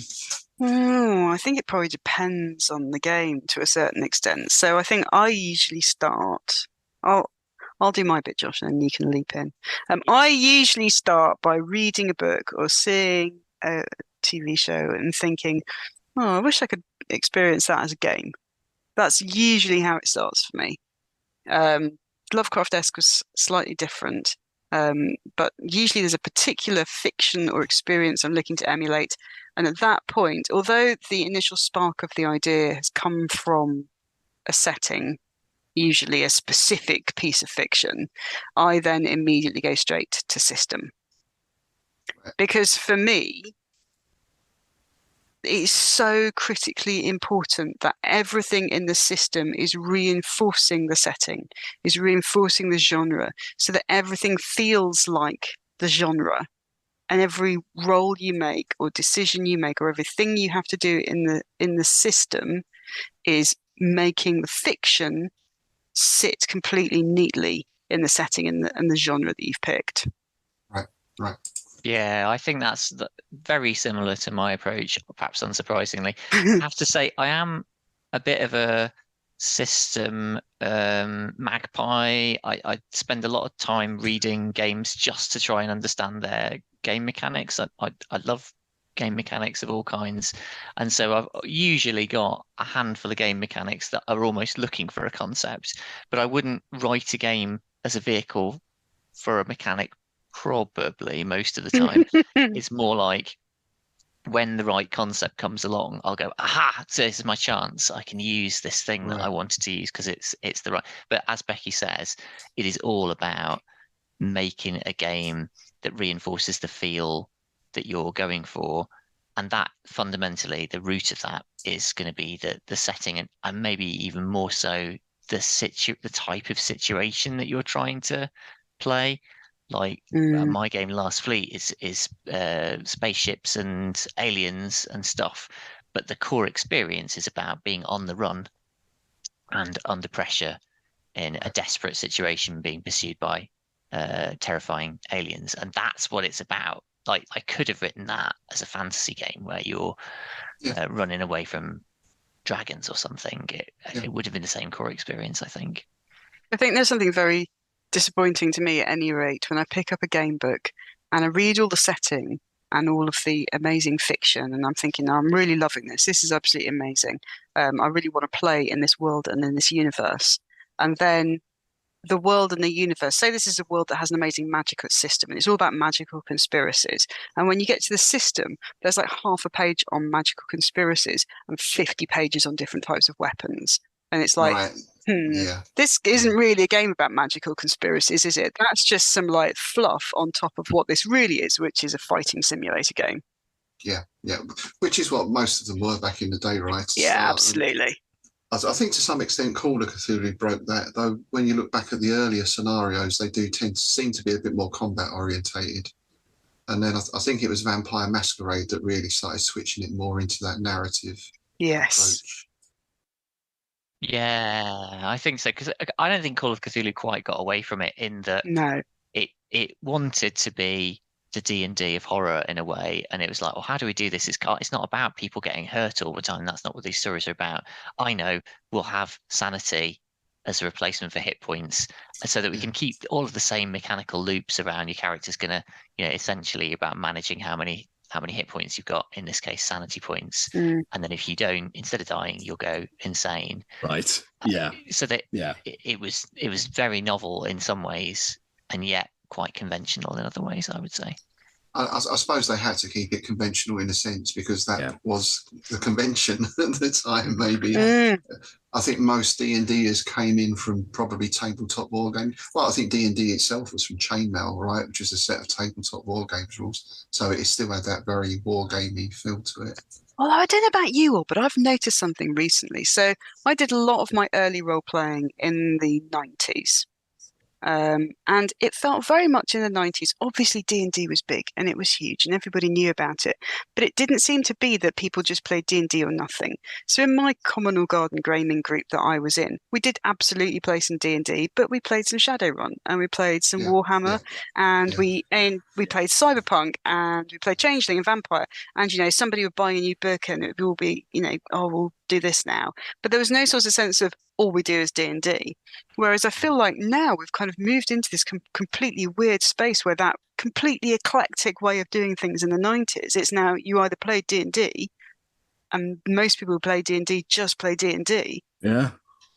I think it probably depends on the game to a certain extent. So I think I usually start. I'll do my bit, Josh, and then you can leap in. I usually start by reading a book or seeing a TV show and thinking, oh, I wish I could experience that as a game. That's usually how it starts for me. Lovecraftesque was slightly different, but usually there's a particular fiction or experience I'm looking to emulate. And at that point, although the initial spark of the idea has come from a setting, usually a specific piece of fiction, I then immediately go straight to system. Because for me, it's so critically important that everything in the system is reinforcing the setting, is reinforcing the genre, so that everything feels like the genre. And every role you make or decision you make or everything you have to do in the system is making the fiction sit completely neatly in the setting and the genre that you've picked. Right. Yeah, I think that's very similar to my approach, perhaps unsurprisingly. I have to say, I am a bit of a system magpie. I spend a lot of time reading games just to try and understand their game mechanics. I love game mechanics of all kinds. And so I've usually got a handful of game mechanics that are almost looking for a concept, but I wouldn't write a game as a vehicle for a mechanic. Probably most of the time. It's more like when the right concept comes along, I'll go, aha, so this is my chance. I can use this thing that I wanted to use because it's the right. But as Becky says, it is all about making a game that reinforces the feel that you're going for. And that fundamentally, the root of that is going to be the setting and maybe even more so the type of situation that you're trying to play. Like my game Last Fleet is spaceships and aliens and stuff, but the core experience is about being on the run and under pressure in a desperate situation, being pursued by terrifying aliens, and that's what it's about. Like I could have written that as a fantasy game where you're running away from dragons or something. It would have been the same core experience, I think. I think there's something very disappointing to me at any rate when I pick up a game book and I read all the setting and all of the amazing fiction and I'm thinking, I'm really loving this. This is absolutely amazing. I really want to play in this world and in this universe. And then the world and the universe, say this is a world that has an amazing magical system and it's all about magical conspiracies. And when you get to the system, there's like half a page on magical conspiracies and 50 pages on different types of weapons. And it's like, this isn't really a game about magical conspiracies, is it? That's just some like fluff on top of what this really is, which is a fighting simulator game. Yeah. Which is what most of them were back in the day, right? Yeah, absolutely. I think to some extent Call of Cthulhu broke that, though when you look back at the earlier scenarios, they do seem to be a bit more combat orientated. And then I think it was Vampire Masquerade that really started switching it more into that narrative approach. Yeah, I think so, because I don't think Call of Cthulhu quite got away from it in that it wanted to be the D&D of horror in a way, and it was like, well, how do we do this? It's not about people getting hurt all the time. That's not what these stories are about. I know we'll have sanity as a replacement for hit points, so that we can keep all of the same mechanical loops around. Your character's going to, essentially about managing how many hit points you've got, in this case sanity points. And then if you don't, instead of dying, you'll go insane. Right. Yeah. So that Yeah. it was very novel in some ways, and yet quite conventional in other ways, I would say. I suppose they had to keep it conventional in a sense, because that was the convention at the time. Maybe I think most D&Ders came in from probably tabletop war games. Well, I think D&D itself was from Chainmail, right, which is a set of tabletop war games rules. So it still had that very war gamey feel to it. Well, I don't know about you all, but I've noticed something recently. So I did a lot of my early role playing in the 90s. And it felt very much in the 90s. Obviously, D&D was big and it was huge and everybody knew about it. But it didn't seem to be that people just played D&D or nothing. So in my Communal Garden gaming group that I was in, we did absolutely play some D&D, but we played some Shadowrun and we played some Warhammer and we played Cyberpunk and we played Changeling and Vampire. And, somebody would buy a new book and it would all be, oh, we'll do this now. But there was no sort of sense of all we do is D&D. Whereas I feel like now we've kind of moved into this completely weird space where that completely eclectic way of doing things in the 90s, it's now you either play D&D, and most people who play D&D just play D&D. Yeah.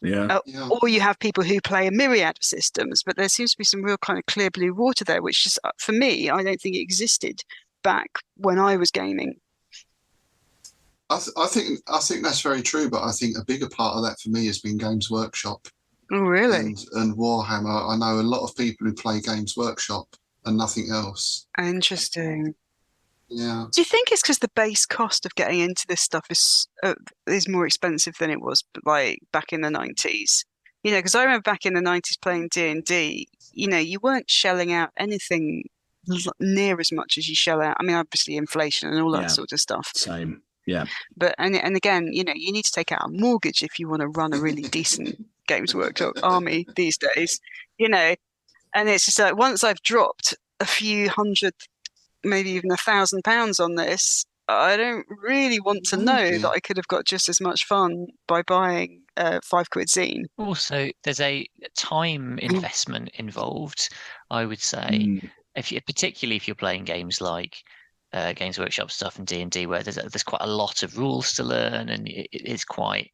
Or you have people who play a myriad of systems, but there seems to be some real kind of clear blue water there, which is, for me, I don't think it existed back when I was gaming. I think that's very true, but I think a bigger part of that for me has been Games Workshop. Oh, really? And Warhammer. I know a lot of people who play Games Workshop and nothing else. Interesting. Yeah. Do you think it's because the base cost of getting into this stuff is more expensive than it was like back in the 90s? Because I remember back in the 90s playing D&D, you weren't shelling out anything near as much as you shell out. I mean, obviously inflation and all that sort of stuff. Same. Yeah. But and again, you need to take out a mortgage if you want to run a really decent Games Workshop army these days, and it's just like once I've dropped a few hundred, maybe even £1,000 on this, I don't really want to know that I could have got just as much fun by buying a £5 zine. Also, there's a time investment involved, I would say, particularly if you're playing games like Games Workshop stuff and D&D, where there's quite a lot of rules to learn, and it's quite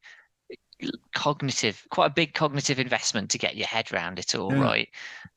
a big cognitive investment to get your head around it all, right?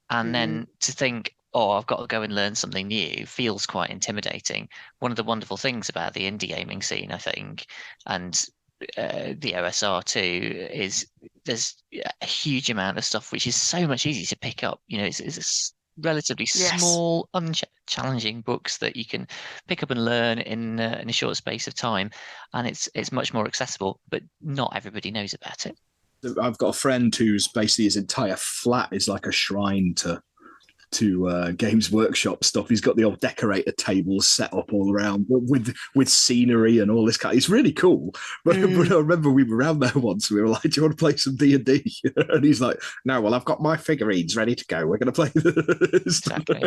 And then to think, I've got to go and learn something new, feels quite intimidating. One of the wonderful things about the indie gaming scene, I think, and the OSR too, is there's a huge amount of stuff which is so much easier to pick up. It's relatively small, unchallenging books that you can pick up and learn in a short space of time, and it's much more accessible, but not everybody knows about it. I've got a friend who's basically his entire flat is like a shrine to Games Workshop stuff. He's got the old decorator tables set up all around with scenery and all this kind. It's really cool. But I remember we were around there once. We were like, "Do you want to play some D&D?" And he's like, "No, well, I've got my figurines ready to go. We're going to play this." Exactly.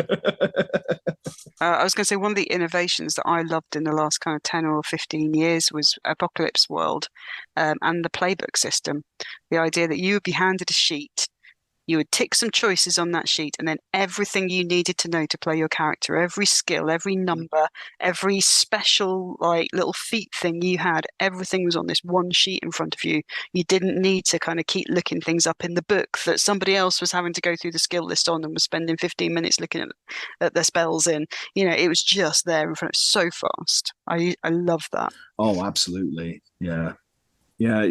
I was going to say one of the innovations that I loved in the last kind of 10 or 15 years was Apocalypse World and the playbook system. The idea that you would be handed a sheet. You would tick some choices on that sheet, and then everything you needed to know to play your character, every skill, every number, every special little feat thing you had, everything was on this one sheet in front of you. You didn't need to kind of keep looking things up in the book that somebody else was having to go through the skill list on and was spending 15 minutes looking at their spells in. It was just there in front of so fast. I love that. Oh, absolutely. Yeah. Yeah,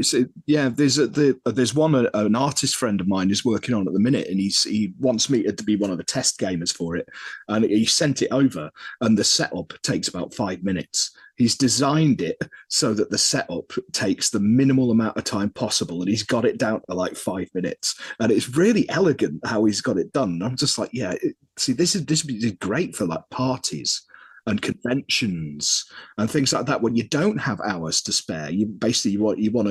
there's one an artist friend of mine is working on at the minute, and he wants me to be one of the test gamers for it, and he sent it over, and the setup takes about 5 minutes. He's designed it so that the setup takes the minimal amount of time possible, and he's got it down to like 5 minutes, and it's really elegant how he's got it done. I'm just like, this is great for like parties and conventions and things like that when you don't have hours to spare. You basically you want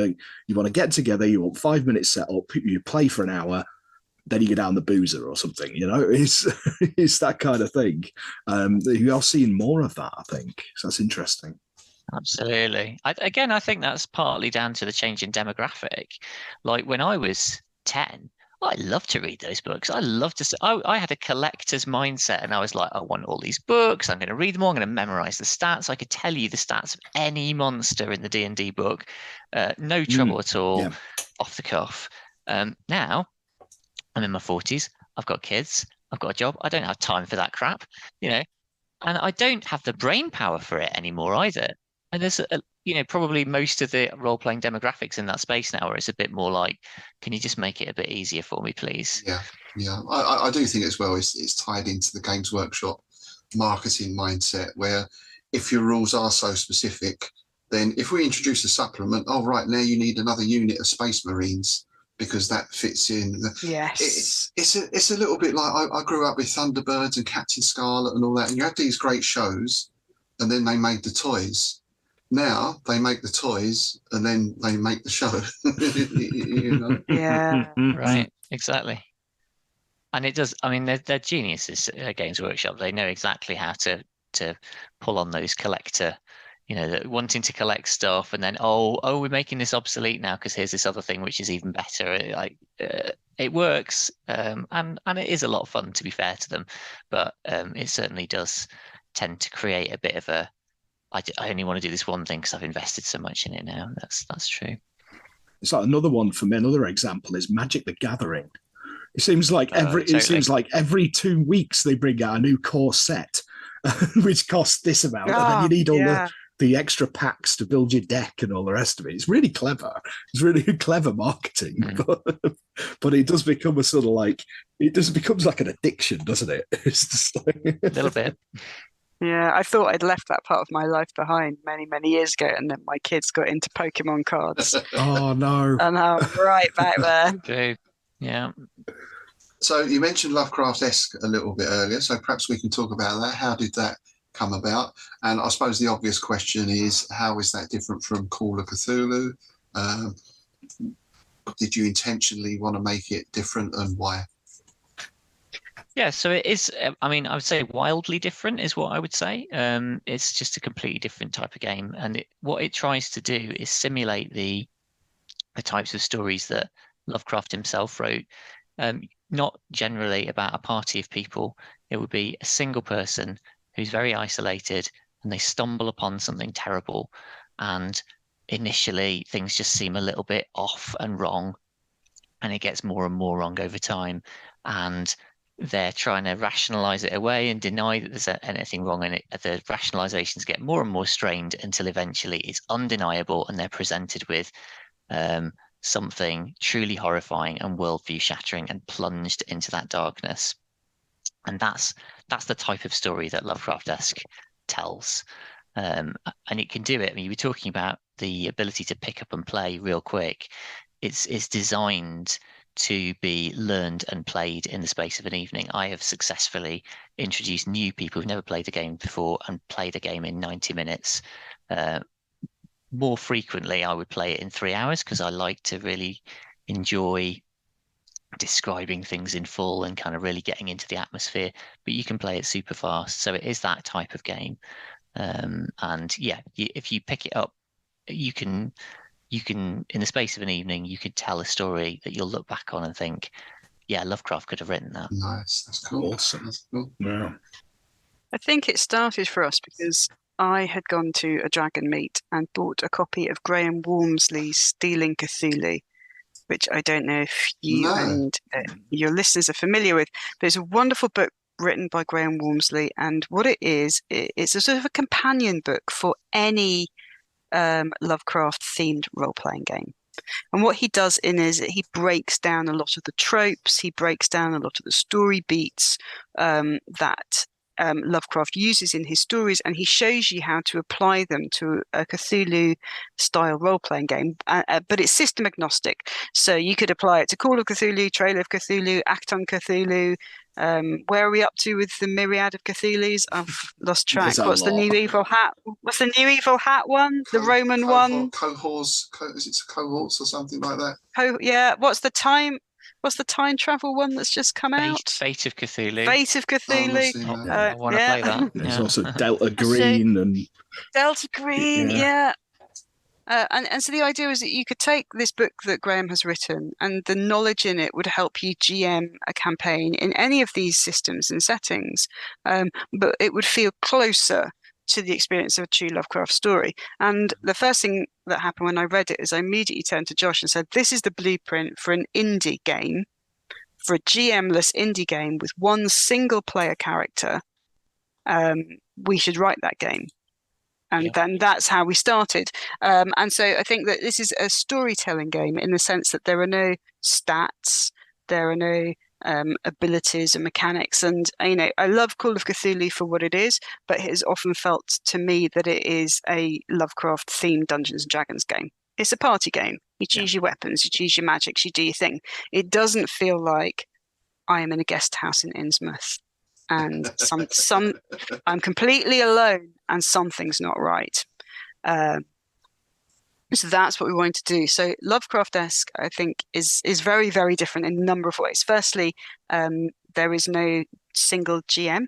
to get together. You want 5 minutes set up. You play for an hour, then you go down the boozer or something. It's that kind of thing. You are seeing more of that, I think. So that's interesting. Absolutely. I think that's partly down to the change in demographic. Like when I was 10, I love to read those books. I love to. I had a collector's mindset, and I was like, I want all these books. I'm going to read them all. I'm going to memorize the stats. I could tell you the stats of any monster in the D&D book, no trouble at all, off the cuff. Now, I'm in my 40s. I've got kids. I've got a job. I don't have time for that crap, and I don't have the brain power for it anymore either. And there's probably most of the role-playing demographics in that space now, where it's a bit more like, can you just make it a bit easier for me, please? Yeah. I do think as well it's tied into the Games Workshop marketing mindset, where if your rules are so specific, then if we introduce a supplement, right, now you need another unit of Space Marines because that fits in. Yes. It's a little bit like I grew up with Thunderbirds and Captain Scarlet and all that, and you had these great shows, and then they made the toys. Now they make the toys and then they make the show. Yeah. Right. Exactly. And it does. I mean, they're geniuses at Games Workshop. They know exactly how to pull on those collector, wanting to collect stuff, and then we're making this obsolete now because here's this other thing which is even better. It works, and it is a lot of fun, to be fair to them, but it certainly does tend to create a bit of a. I only want to do this one thing because I've invested so much in it now. That's true. It's like another one for me. Another example is Magic the Gathering. It seems like every 2 weeks they bring out a new core set, which costs this amount, and then you need all the extra packs to build your deck and all the rest of it. It's really clever. It's really clever marketing, but it does become a sort of like becomes like an addiction, doesn't it? It's just like a little bit. Yeah, I thought I'd left that part of my life behind many, many years ago, and then my kids got into Pokemon cards. Oh, no. And I'm right back there. True. Yeah. So you mentioned Lovecraftesque a little bit earlier, so perhaps we can talk about that. How did that come about? And I suppose the obvious question is, how is that different from Call of Cthulhu? Did you intentionally want to make it different, and why? Yeah, so it is. I mean, I would say wildly different is what I would say. It's just a completely different type of game, and what it tries to do is simulate the types of stories that Lovecraft himself wrote. Not generally about a party of people. It would be a single person who's very isolated, and they stumble upon something terrible, and initially things just seem a little bit off and wrong, and it gets more and more wrong over time, and they're trying to rationalize it away and deny that there's anything wrong in it. The rationalizations get more and more strained until eventually it's undeniable, and they're presented with something truly horrifying and worldview shattering and plunged into that darkness. And that's the type of story that Lovecraftesque tells. And it can do it. I mean, you were talking about the ability to pick up and play real quick. It's designed to be learned and played in the space of an evening. I have successfully introduced new people who've never played the game before and played a game in 90 minutes. More frequently, I would play it in 3 hours because I like to really enjoy describing things in full and kind of really getting into the atmosphere. But you can play it super fast. So it is that type of game. And yeah, if you pick it up, you can, in the space of an evening, you could tell a story that you'll look back on and think, yeah, Lovecraft could have written that. Nice. That's cool. Awesome. That's cool. Yeah. I think it started for us because I had gone to a dragon meet and bought a copy of Graham Walmsley's Stealing Cthulhu, which I don't know if you and your listeners are familiar with, but it's a wonderful book written by Graham Walmsley. And what it is, it's a sort of a companion book for any Lovecraft-themed role-playing game. And what he does in is he breaks down a lot of the tropes, he breaks down a lot of the story beats that Lovecraft uses in his stories, and he shows you how to apply them to a Cthulhu-style role-playing game. But it's system agnostic, so you could apply it to Call of Cthulhu, Trail of Cthulhu, Act on Cthulhu. Where are we up to with the myriad of Cthulhus? I've lost track. What's the new evil hat? What's the new evil hat one? The Roman one? Cohorts. Is it cohorts or something like that? Yeah. What's the time travel one that's just come out? Fate of Cthulhu. Fate of Cthulhu. I want to play that. There's also Delta Green and Delta Green. Yeah. And so the idea is that you could take this book that Graham has written, and the knowledge in it would help you GM a campaign in any of these systems and settings, but it would feel closer to the experience of a true Lovecraft story. And the first thing that happened when I read it is I immediately turned to Josh and said, this is the blueprint for an indie game, for a GM-less indie game with one single player character. We should write that game. And then that's how we started. And so I think that this is a storytelling game in the sense that there are no stats, there are no abilities and mechanics. And, I love Call of Cthulhu for what it is, but it has often felt to me that it is a Lovecraft-themed Dungeons & Dragons game. It's a party game. You choose your weapons, you choose your magics, you do your thing. It doesn't feel like I am in a guest house in Innsmouth and I'm completely alone and something's not right. So that's what we wanted to do. So Lovecraftesque, I think, is very, very different in a number of ways. Firstly, there is no single GM.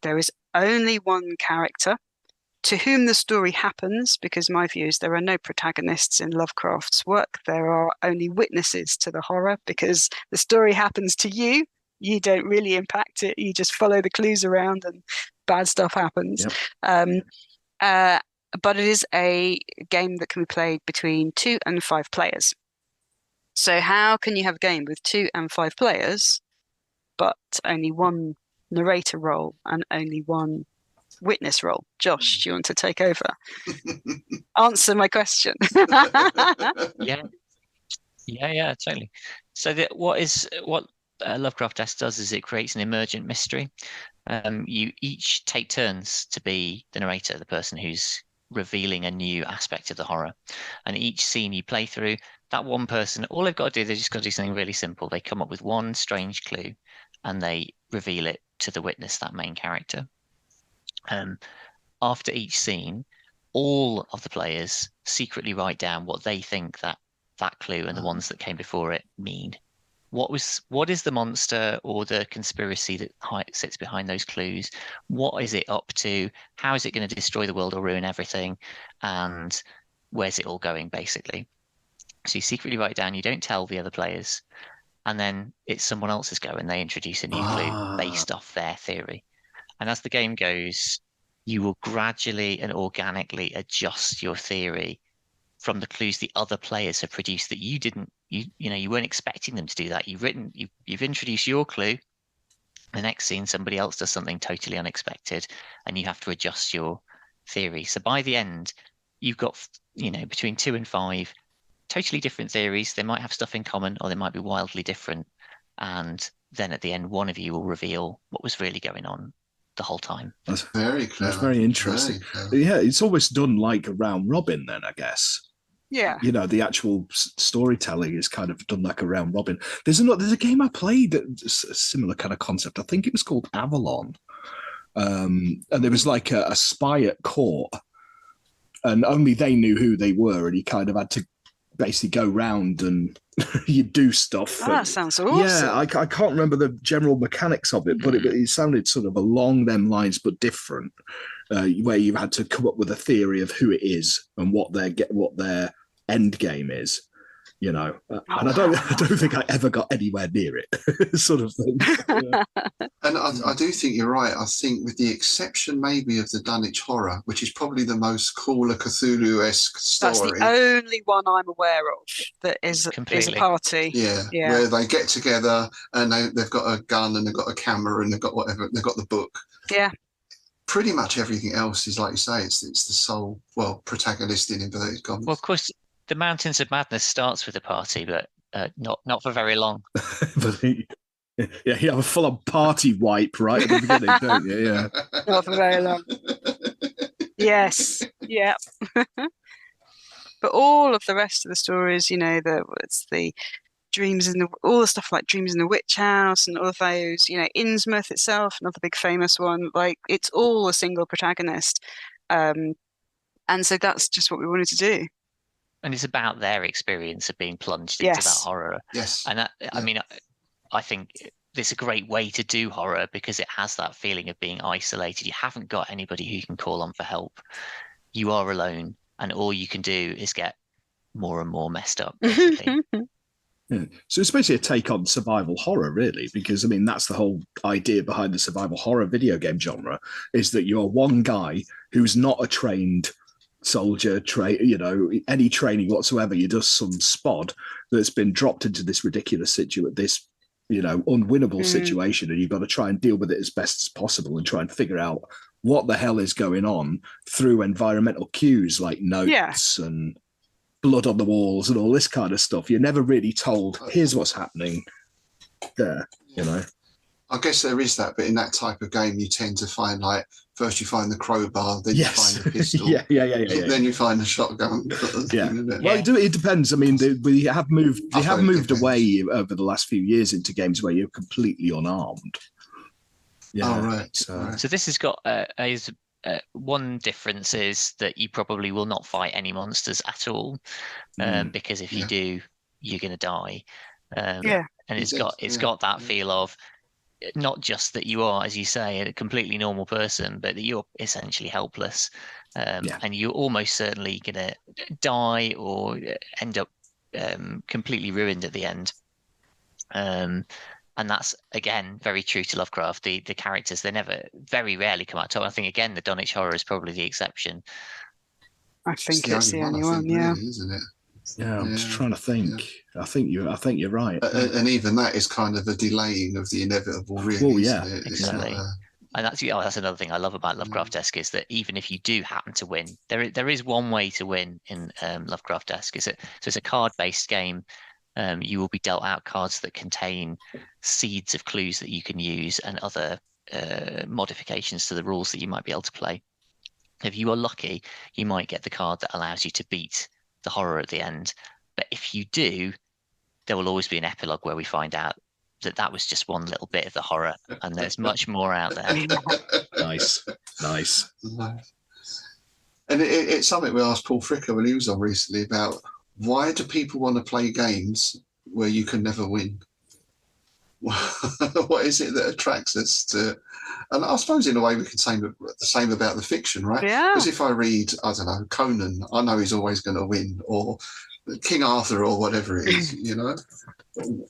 There is only one character to whom the story happens, because my view is there are no protagonists in Lovecraft's work. There are only witnesses to the horror, because the story happens to you. You don't really impact it. You just follow the clues around and bad stuff happens. Yep. But it is a game that can be played between 2 and 5 players. So how can you have a game with 2 and 5 players, but only one narrator role and only one witness role? Josh, do you want to take over? Answer my question. Yeah, totally. So what Lovecraftesque does is it creates an emergent mystery. You each take turns to be the narrator, the person who's revealing a new aspect of the horror. And each scene you play through, that one person, all they've got to do, they've just got to do something really simple. They come up with one strange clue and they reveal it to the witness, that main character. After each scene, all of the players secretly write down what they think that clue and the ones that came before it mean. What is the monster or the conspiracy that sits behind those clues? What is it up to? How is it going to destroy the world or ruin everything? And where's it all going, basically? So you secretly write it down. You don't tell the other players. And then it's someone else's go and they introduce a new clue based off their theory. And as the game goes, you will gradually and organically adjust your theory from the clues the other players have produced that you weren't expecting them to do that. You've introduced your clue. The next scene, somebody else does something totally unexpected, and you have to adjust your theory. So by the end, you've got between 2 and 5 totally different theories. They might have stuff in common, or they might be wildly different. And then at the end, one of you will reveal what was really going on the whole time. That's very clever. That's very interesting. Yeah, it's almost done like a round robin then, I guess. Yeah. The actual storytelling is kind of done like a round robin. There's a game I played that's a similar kind of concept. I think it was called Avalon. And there was like a spy at court, and only they knew who they were, and he kind of had to basically go round and you do stuff. That sounds awesome. Yeah, I can't remember the general mechanics of it, but it sounded sort of along them lines, but different, where you had to come up with a theory of who it is and what their end game is. And I don't think I ever got anywhere near it, sort of thing. Yeah. And I do think you're right. I think with the exception maybe of the Dunwich Horror, which is probably the most Call of Cthulhu-esque story. That's the only one I'm aware of that is a party. Yeah, where they get together and they've got a gun and they've got a camera and they've got whatever, they've got the book. Yeah. Pretty much everything else is, like you say, it's the sole, protagonist in inverted commas. Well, of course, the Mountains of Madness starts with a party, but not for very long. But you have a full-on party wipe right at the beginning, don't you? Yeah. Not for very long. Yes. Yeah. But all of the rest of the stories, it's the dreams all the stuff like Dreams in the Witch House and all of those, Innsmouth itself, another big famous one. Like, it's all a single protagonist. And so that's just what we wanted to do. And it's about their experience of being plunged into that horror. Yes. And I think it's a great way to do horror because it has that feeling of being isolated. You haven't got anybody who you can call on for help. You are alone. and all you can do is get more and more messed up, basically. Yeah. So it's basically a take on survival horror, really, because I mean that's the whole idea behind the survival horror video game genre, is that you're one guy who's not a trained soldier, any training whatsoever. You're just some spod that's been dropped into this ridiculous this unwinnable situation, and you've got to try and deal with it as best as possible and try and figure out what the hell is going on through environmental cues like notes and blood on the walls and all this kind of stuff. You're never really told, here's what's happening there, I guess there is that, but in that type of game, you tend to find, like, first you find the crowbar, then you find the pistol, then you find the shotgun. Well, it depends. I mean, they have moved away over the last few years into games where you're completely unarmed. Yeah. Oh, right. So this has got one difference is that you probably will not fight any monsters at all, because if you do, you're going to die. And it's got that feel of not just that you are, as you say, a completely normal person, but that you're essentially helpless, and you're almost certainly going to die or end up completely ruined at the end. And that's, again, very true to Lovecraft. The characters, very rarely come out top. I think, again, the Dunwich Horror is probably the exception. I think it's the only one, really, isn't it? Yeah, I'm just trying to think. Yeah. I think you're right. And even that is kind of a delaying of the inevitable, really. Oh, yeah, exactly. And that's another thing I love about Lovecraftesque, is that even if you do happen to win, there is one way to win in Lovecraftesque. So it's a card-based game. You will be dealt out cards that contain seeds of clues that you can use and other modifications to the rules that you might be able to play. If you are lucky, you might get the card that allows you to beat the horror at the end. But if you do, there will always be an epilogue where we find out that was just one little bit of the horror, and there's much more out there. Nice. And it's something we asked Paul Fricker when he was on recently about, why do people want to play games where you can never win? What is it that attracts us to? And I suppose in a way we can say the same about the fiction, right? Yeah. Because if I read, I don't know, Conan, I know he's always going to win, or King Arthur, or whatever it is.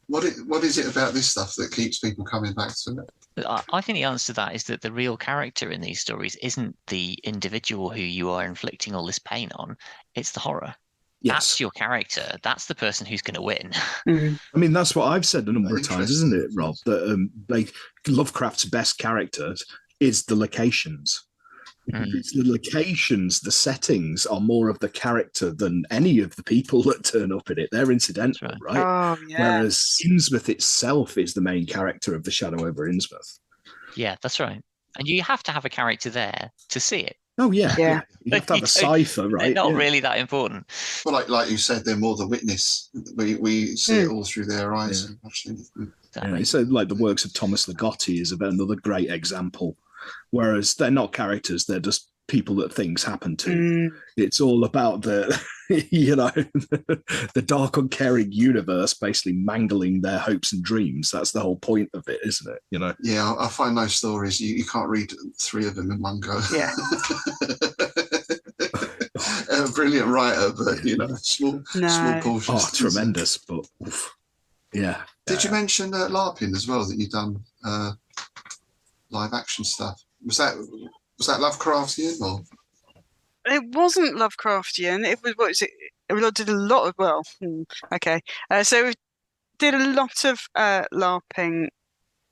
What is it about this stuff that keeps people coming back to it? I think the answer to that is that the real character in these stories isn't the individual who you are inflicting all this pain on; it's the horror. Yes. That's your character. That's the person who's going to win. I mean, that's what I've said a number of times, isn't it, Rob? That Lovecraft's best characters is the locations. It's the locations, the settings are more of the character than any of the people that turn up in it. They're incidental, right? Oh, yeah. Whereas Innsmouth itself is the main character of The Shadow over Innsmouth. Yeah, that's right. And you have to have a character there to see it. Oh, yeah. Yeah. You have to have a cipher, right? They're not really that important. Well, like you said, they're more the witness. We see it all through their eyes. Yeah. Exactly. So, like the works of Thomas Ligotti is another great example. Whereas they're not characters, they're just people that things happen to. It's all about the dark, uncaring universe basically mangling their hopes and dreams. That's the whole point of it, isn't it? Yeah, I find those stories, you can't read 3 of them in one go. Yeah. A brilliant writer, but small portions. Oh, tremendous! But yeah. Did you mention LARPing as well, that you've done live action stuff? Was that Lovecraftian, or? It wasn't Lovecraftian. It was, what is it? We did a lot of, okay. So we did a lot of LARPing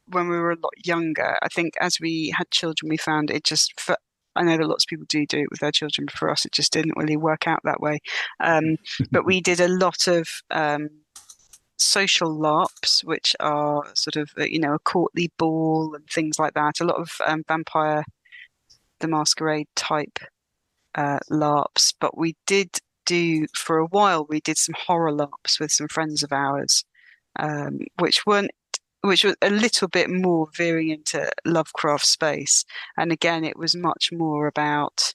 when we were a lot younger. I think as we had children, we found it just, I know that lots of people do it with their children, but for us, it just didn't really work out that way. But we did a lot of social LARPs, which are sort of, a courtly ball and things like that. A lot of Vampire the Masquerade type LARPs. But we did for a while, we did some horror LARPs with some friends of ours, which was a little bit more veering into Lovecraft space. And again, it was much more about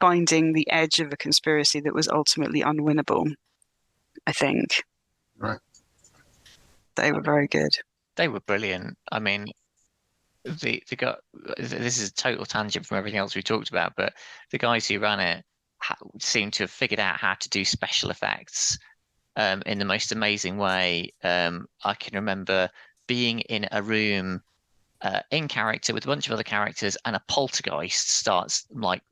finding the edge of a conspiracy that was ultimately unwinnable, I think. Right. They were very good. They were brilliant. I mean, the guy. This is a total tangent from everything else we talked about, but the guys who ran it seem to have figured out how to do special effects in the most amazing way. I can remember being in a room in character with a bunch of other characters, and a poltergeist starts like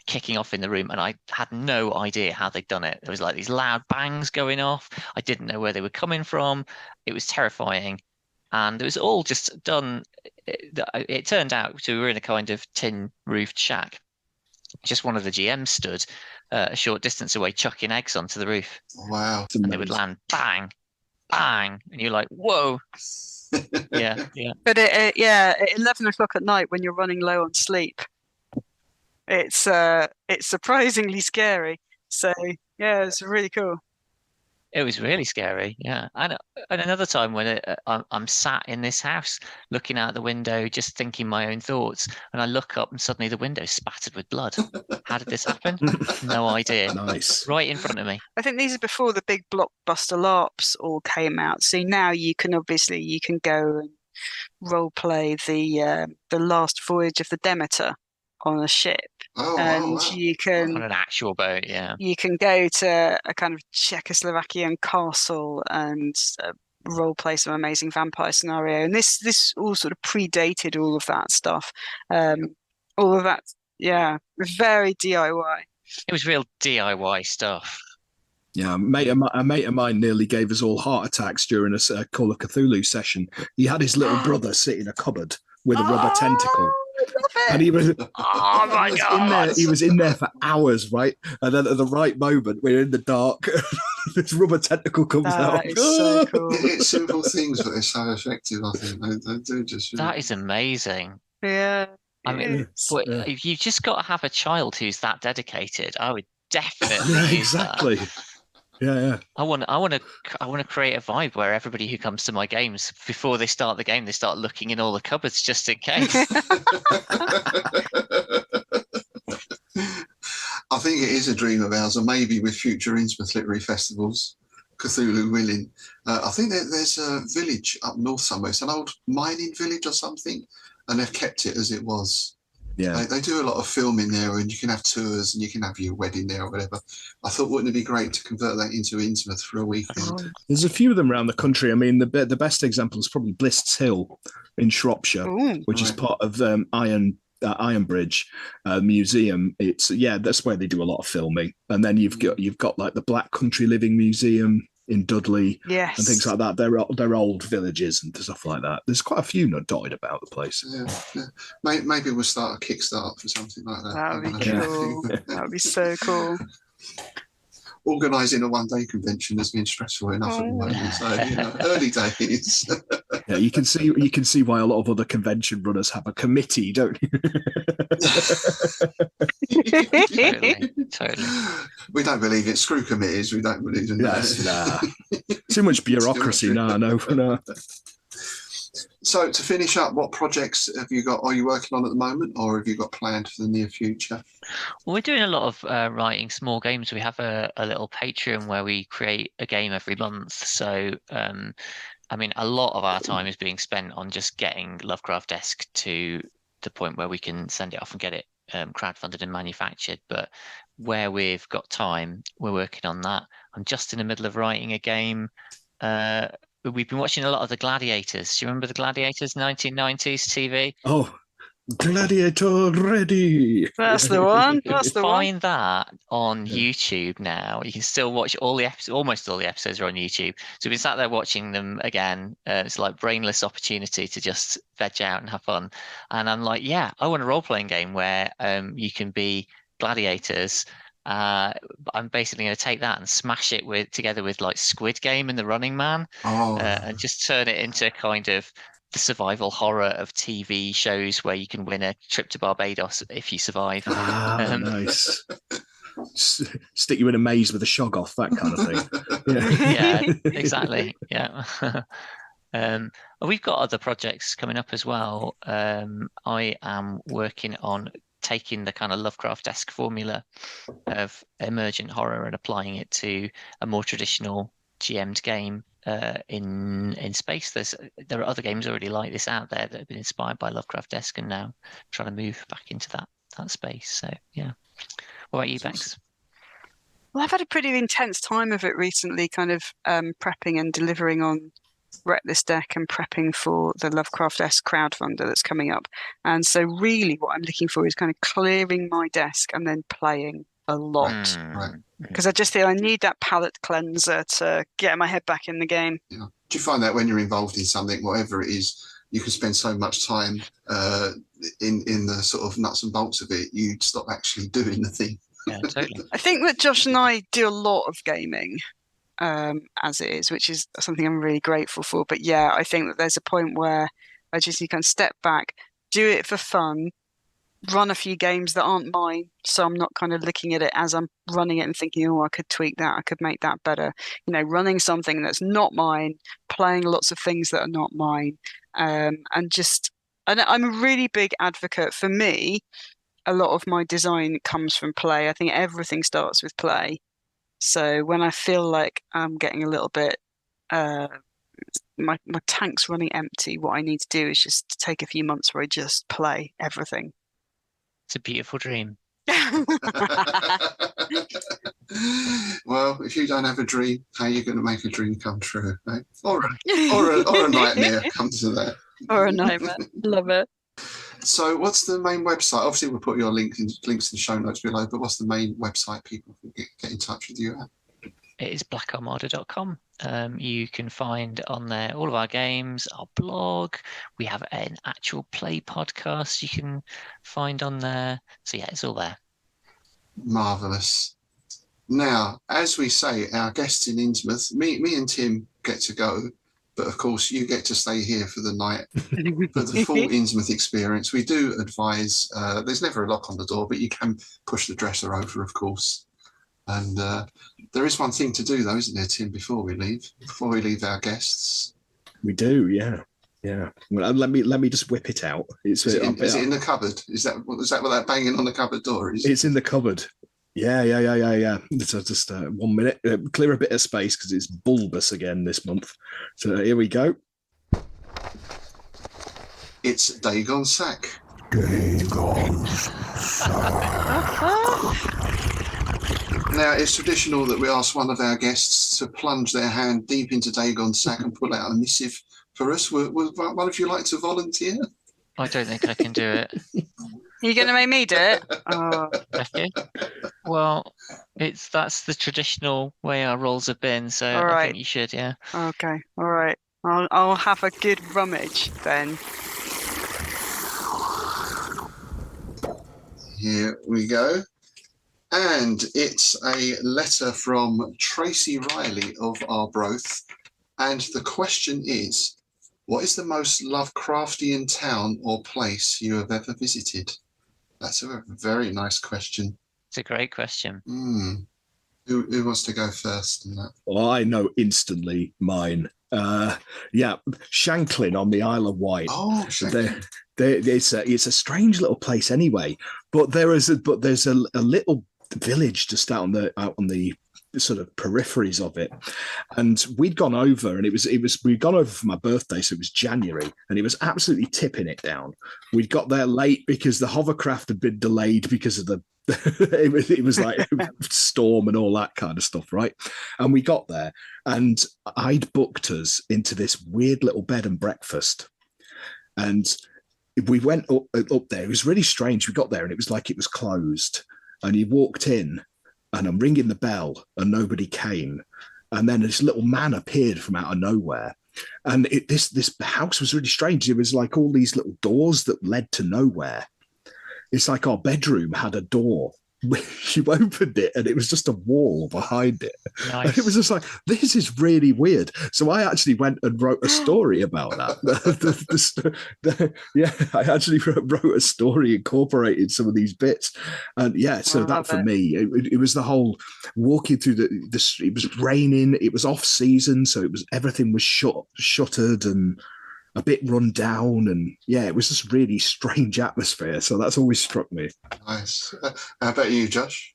kicking off in the room, and I had no idea how they'd done it. There was like these loud bangs going off. I didn't know where they were coming from. It was terrifying, and it was all just done. It turned out we were in a kind of tin roofed shack. Just one of the GMs stood a short distance away, chucking eggs onto the roof. Wow. And they would land bang, bang, and you're like, whoa. Yeah. But at 11 o'clock at night when you're running low on sleep, it's surprisingly scary. So yeah, it's really cool. It was really scary, yeah. And another time when I'm sat in this house looking out the window, just thinking my own thoughts, and I look up and suddenly the window's spattered with blood. How did this happen? No idea. Nice. Right in front of me. I think these are before the big blockbuster LARPs all came out. So now you can go and role play the last voyage of the Demeter on a ship. Wow. You can on an actual boat, yeah. You can go to a kind of Czechoslovakian castle and role play some amazing vampire scenario. And this all sort of predated all of that stuff. All of that, yeah, very DIY. It was real DIY stuff. Yeah, a mate of mine nearly gave us all heart attacks during a Call of Cthulhu session. He had his little brother sit in a cupboard with a rubber tentacle. And he was, oh my God. He was in there for hours, right? And then at the right moment, we're in the dark. This rubber tentacle comes out. That is so cool. It's simple things, but they're so effective. I think they do just. That is amazing. Yeah. I mean, you've just got to have a child who's that dedicated. I would definitely. Yeah, use exactly. That. Yeah. I want to create a vibe where everybody who comes to my games, before they start the game, they start looking in all the cupboards just in case. I think it is a dream of ours, and maybe with future Innsmouth Literary Festivals, Cthulhu willing. I think there's a village up north somewhere. It's an old mining village or something, and they've kept it as it was. Yeah. They do a lot of filming there, and you can have tours and you can have your wedding there or whatever. I thought, wouldn't it be great to convert that into Innsmouth for a weekend? There's a few of them around the country. I mean, the best example is probably Blists Hill in Shropshire, which is part of Ironbridge Museum. That's where they do a lot of filming. And then you've got like the Black Country Living Museum in Dudley, yes, and things like that. They're old villages and stuff like that. There's quite a few dotted about the place. Yeah. Maybe we'll start a Kickstart for something like that. That would be cool. That would be so cool. Organising a one-day convention has been stressful enough at the moment, so early days. Yeah, you can see why a lot of other convention runners have a committee, don't you? Totally. We don't believe it. Screw committees. We don't believe in that. Nah. Too much bureaucracy. No. So to finish up, what projects have you got? Are you working on at the moment, or have you got planned for the near future? Well, we're doing a lot of writing small games. We have a little Patreon where we create a game every month. So, I mean, a lot of our time is being spent on just getting Lovecraftesque to the point where we can send it off and get it crowdfunded and manufactured. But where we've got time, we're working on that. I'm just in the middle of writing a game. We've been watching a lot of the Gladiators. Do you remember the Gladiators, 1990s TV? Oh, Gladiator ready. That's the one. That's the one. Find that on YouTube now. You can still watch all the episodes. Almost all the episodes are on YouTube. So we've been sat there watching them again. It's like brainless opportunity to just veg out and have fun. And I'm like, yeah, I want a role-playing game where you can be gladiators. I'm basically going to take that and smash it together with like Squid Game and The Running Man, and just turn it into kind of the survival horror of TV shows where you can win a trip to Barbados if you survive. Nice. Stick you in a maze with a shog off, that kind of thing. Yeah, exactly. Yeah. We've got other projects coming up as well. I am working on taking the kind of Lovecraftesque formula of emergent horror and applying it to a more traditional GM'd game in space. There are other games already like this out there that have been inspired by Lovecraftesque and now trying to move back into that space. So yeah. What about you, Bex? Well, I've had a pretty intense time of it recently, kind of prepping and delivering on Deck and prepping for the Lovecraftesque crowdfunder that's coming up. And so really what I'm looking for is kind of clearing my desk and then playing a lot. Right. Because I just think I need that palate cleanser to get my head back in the game. Yeah. Do you find that when you're involved in something, whatever it is, you can spend so much time in the sort of nuts and bolts of it, you stop actually doing the thing. Yeah, totally. I think that Josh and I do a lot of gaming as it is, which is something I'm really grateful for. But yeah, I think that there's a point where I just need to kind of step back, do it for fun, run a few games that aren't mine, so I'm not kind of looking at it as I'm running it and thinking, oh, I could tweak that, I could make that better. You know, running something that's not mine, playing lots of things that are not mine, and I'm a really big advocate. For me, a lot of my design comes from play. I think everything starts with play. So when I feel like I'm getting a little bit, my tank's running empty, what I need to do is just take a few months where I just play everything. It's a beautiful dream. Well, if you don't have a dream, how are you going to make a dream come true? Eh? Or a nightmare comes to that. Or a nightmare. Love it. So what's the main website? Obviously, we'll put your links in the show notes below, but what's the main website people can get in touch with you at? It is blackarmada.com. You can find on there all of our games, our blog. We have an actual play podcast you can find on there. So yeah, it's all there. Marvellous. Now, as we say, our guests in Innsmouth, me and Tim get to go, but of course you get to stay here for the night for the full Innsmouth experience. We do advise, there's never a lock on the door, but you can push the dresser over, of course. And there is one thing to do, though, isn't there, Tim, before we leave our guests? We do, yeah. Yeah. Well, let me just whip it out. Is it in the cupboard? Is that what that banging on the cupboard door is? It's in the cupboard. Yeah. So just 1 minute. Clear a bit of space because it's bulbous again this month. So here we go. It's Dagon Sack. Dagon Sack. Now, it's traditional that we ask one of our guests to plunge their hand deep into Dagon's sack and pull out a missive for us. Would one of you like to volunteer? I don't think I can do it. Are you going to make me do it? Oh. Becky? Well, that's the traditional way our roles have been, so All right. I think you should, yeah. Okay, all right. I'll have a good rummage then. Here we go. And it's a letter from Tracy Riley of Arbroath. And the question is, what is the most Lovecraftian town or place you have ever visited? That's a very nice question. It's a great question. Who wants to go first on that? Well, I know instantly mine. Shanklin on the Isle of Wight. Oh, Shanklin. It's a strange little place anyway. But there's a little village just out on the sort of peripheries of it, and we'd gone over, and we'd gone over for my birthday, so it was January, and it was absolutely tipping it down. We'd got there late because the hovercraft had been delayed because of the it was like storm and all that kind of stuff, right? And we got there, and I'd booked us into this weird little bed and breakfast, and we went up there. It was really strange. We got there, and it was like it was closed. And he walked in, and I'm ringing the bell, and nobody came. And then this little man appeared from out of nowhere. And this house was really strange. It was like all these little doors that led to nowhere. It's like our bedroom had a door. You opened it, and it was just a wall behind it. Nice. And it was just like, this is really weird. So I actually went and wrote a story about that. I actually wrote a story, incorporated some of these bits. And yeah, so that for me, it was the whole walking through the it was raining, it was off season, so everything was shuttered and a bit run down, and yeah, it was just really strange atmosphere. So that's always struck me. Nice. How about you, Josh?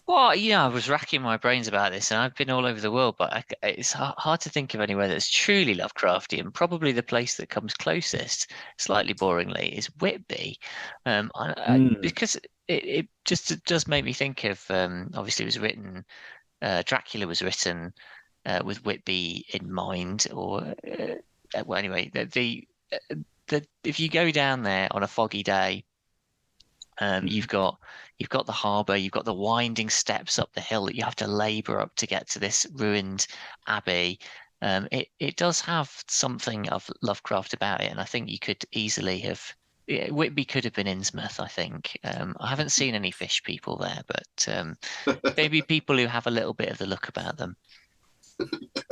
Well, I was racking my brains about this, and I've been all over the world, but it's hard to think of anywhere that's truly Lovecraftian. Probably the place that comes closest, slightly boringly, is Whitby, because it just does make me think of. Obviously, it was written. Dracula was written with Whitby in mind, or well, anyway, the if you go down there on a foggy day. You've got the harbour, you've got the winding steps up the hill that you have to labour up to get to this ruined abbey. It does have something of Lovecraft about it, and I think you could easily have. Whitby could have been Innsmouth, I think. I haven't seen any fish people there, but maybe people who have a little bit of the look about them.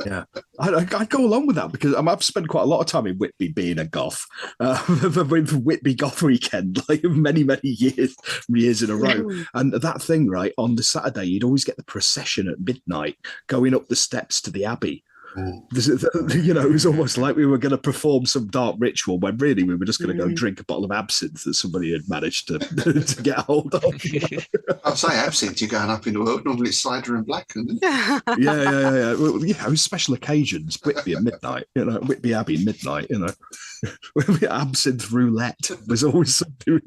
Yeah, I'd go along with that because I've spent quite a lot of time in Whitby being a goth. I've been for Whitby Goth Weekend like many years in a row. And that thing, right, on the Saturday, you'd always get the procession at midnight going up the steps to the Abbey. It was almost like we were going to perform some dark ritual when really we were just going to go drink a bottle of absinthe that somebody had managed to get hold of. I'd say absinthe, you're going up in the world. Normally it's cider and black. Isn't it? Yeah. Well, it was special occasions. Whitby at midnight, Whitby Abbey midnight, absinthe roulette was always something.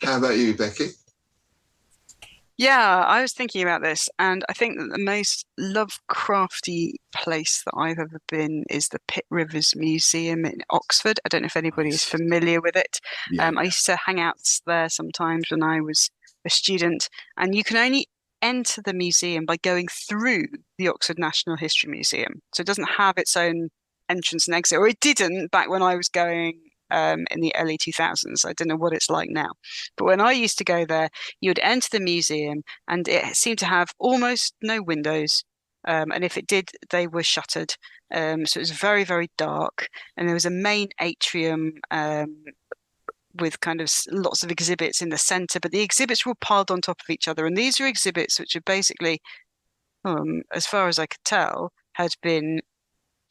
How about you, Becky? Yeah, I was thinking about this, and I think that the most Lovecrafty place that I've ever been is the Pitt Rivers Museum in Oxford. I don't know if anybody is familiar with it. Yeah. I used to hang out there sometimes when I was a student, and you can only enter the museum by going through the Oxford National History Museum. So it doesn't have its own entrance and exit, or it didn't back when I was going in the early 2000s. I don't know what it's like now. But when I used to go there, you would enter the museum and it seemed to have almost no windows. And if it did, they were shuttered. So it was very, very dark. And there was a main atrium with kind of lots of exhibits in the center, but the exhibits were all piled on top of each other. And these are exhibits which are basically, as far as I could tell, had been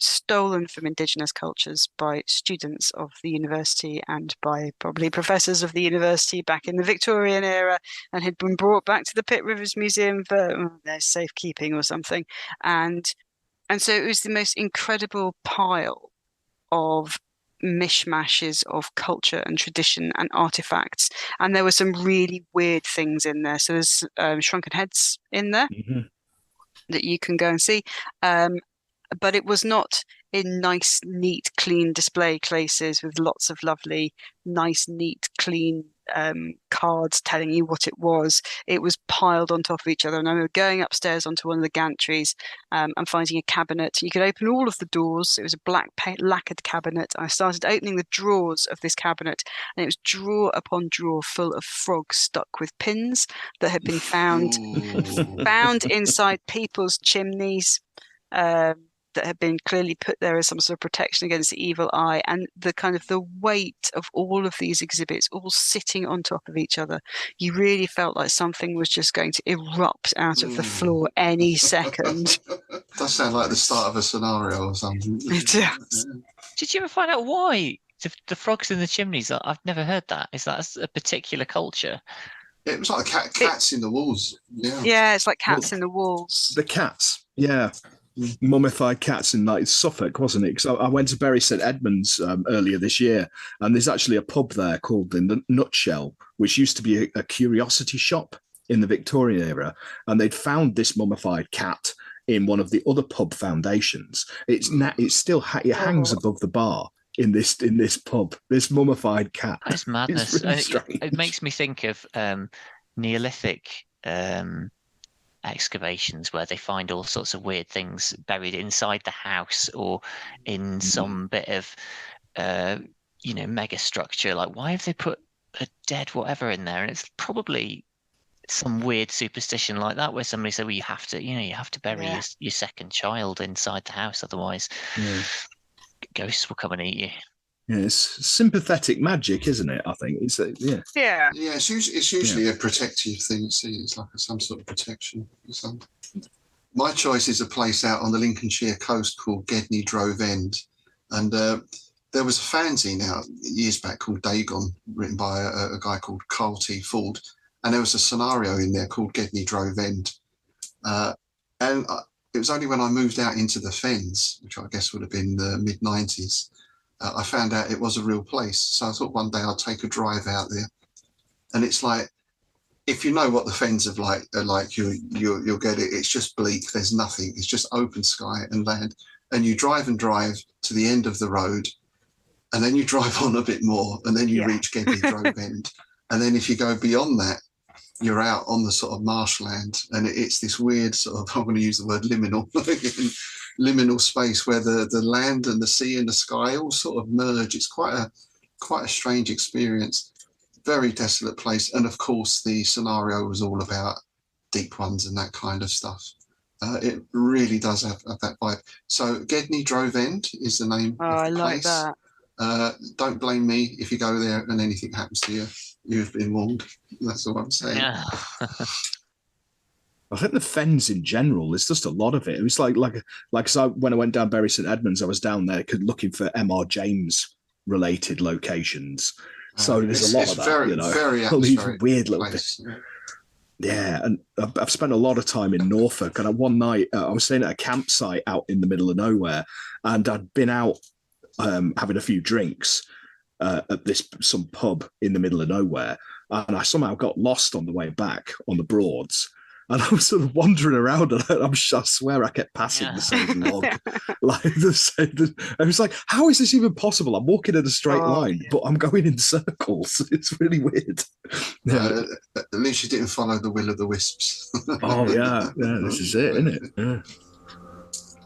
stolen from indigenous cultures by students of the university and by probably professors of the university back in the Victorian era, and had been brought back to the Pitt Rivers Museum for their safekeeping or something. And so it was the most incredible pile of mishmashes of culture and tradition and artifacts. And there were some really weird things in there. So there's shrunken heads in there that you can go and see. But it was not in nice, neat, clean display cases with lots of lovely, nice, neat, clean cards telling you what it was. It was piled on top of each other. And I remember going upstairs onto one of the gantries and finding a cabinet. You could open all of the doors. It was a black lacquered cabinet. I started opening the drawers of this cabinet, and it was drawer upon drawer full of frogs stuck with pins that had been found inside people's chimneys. That had been clearly put there as some sort of protection against the evil eye, and the kind of the weight of all of these exhibits all sitting on top of each other. You really felt like something was just going to erupt out of the floor any second. Does sound like the start of a scenario or something. It does. Did you ever find out why the frogs in the chimneys? I've never heard that. Is that a particular culture? It was like cats in the walls. Yeah, it's like cats in the walls. The cats, yeah. Mummified cats in like Suffolk, wasn't it? Because I went to Bury St Edmunds earlier this year, and there's actually a pub there called the Nutshell, which used to be a curiosity shop in the Victorian era, and they'd found this mummified cat in one of the other pub foundations. It hangs above the bar in this pub. This mummified cat. That's madness. Really it makes me think of Neolithic. Excavations where they find all sorts of weird things buried inside the house or in some bit of mega structure. Like, why have they put a dead whatever in there? And it's probably some weird superstition like that where somebody said, well, you have to bury your second child inside the house, otherwise ghosts will come and eat you. Yeah, it's sympathetic magic, isn't it? I think it's Yeah, it's usually a protective thing. It's like some sort of protection. My choice is a place out on the Lincolnshire coast called Gedney Drove End, and there was a fanzine out years back called Dagon, written by a guy called Carl T. Ford, and there was a scenario in there called Gedney Drove End. And it was only when I moved out into the Fens, which I guess would have been the mid-90s, I found out it was a real place. So I thought one day I'd take a drive out there. And it's like, if you know what the Fens are like, you'll get it. It's just bleak. There's nothing. It's just open sky and land. And you drive to the end of the road, and then you drive on a bit more, and then you reach Gedney Drove End. And then if you go beyond that, you're out on the sort of marshland, and it's this weird sort of, I'm going to use the word liminal space where the land and the sea and the sky all sort of merge. It's quite a strange experience. Very desolate place. And of course, the scenario was all about deep ones and that kind of stuff. It really does have that vibe. So Gedney Drove End is the name of the I place. like that. Don't blame me if you go there and anything happens to you. You've been warned. That's all I'm saying. Yeah. I think the Fens in general, there's just a lot of it. It was like so when I went down Bury St Edmunds, I was down there looking for M.R. James related locations. So there's a lot of that, very, you know, very all these atmospheric weird little place. bits. Yeah, and I've spent a lot of time in Norfolk. And one night I was staying at a campsite out in the middle of nowhere, and I'd been out having a few drinks at some pub in the middle of nowhere, and I somehow got lost on the way back on the Broads. And I was sort of wandering around, and I swear I kept passing the same log. I was like, how is this even possible? I'm walking in a straight line, but I'm going in circles. It's really weird. Yeah. At least you didn't follow the will of the wisps. Oh, yeah. This is it, isn't it? Yeah.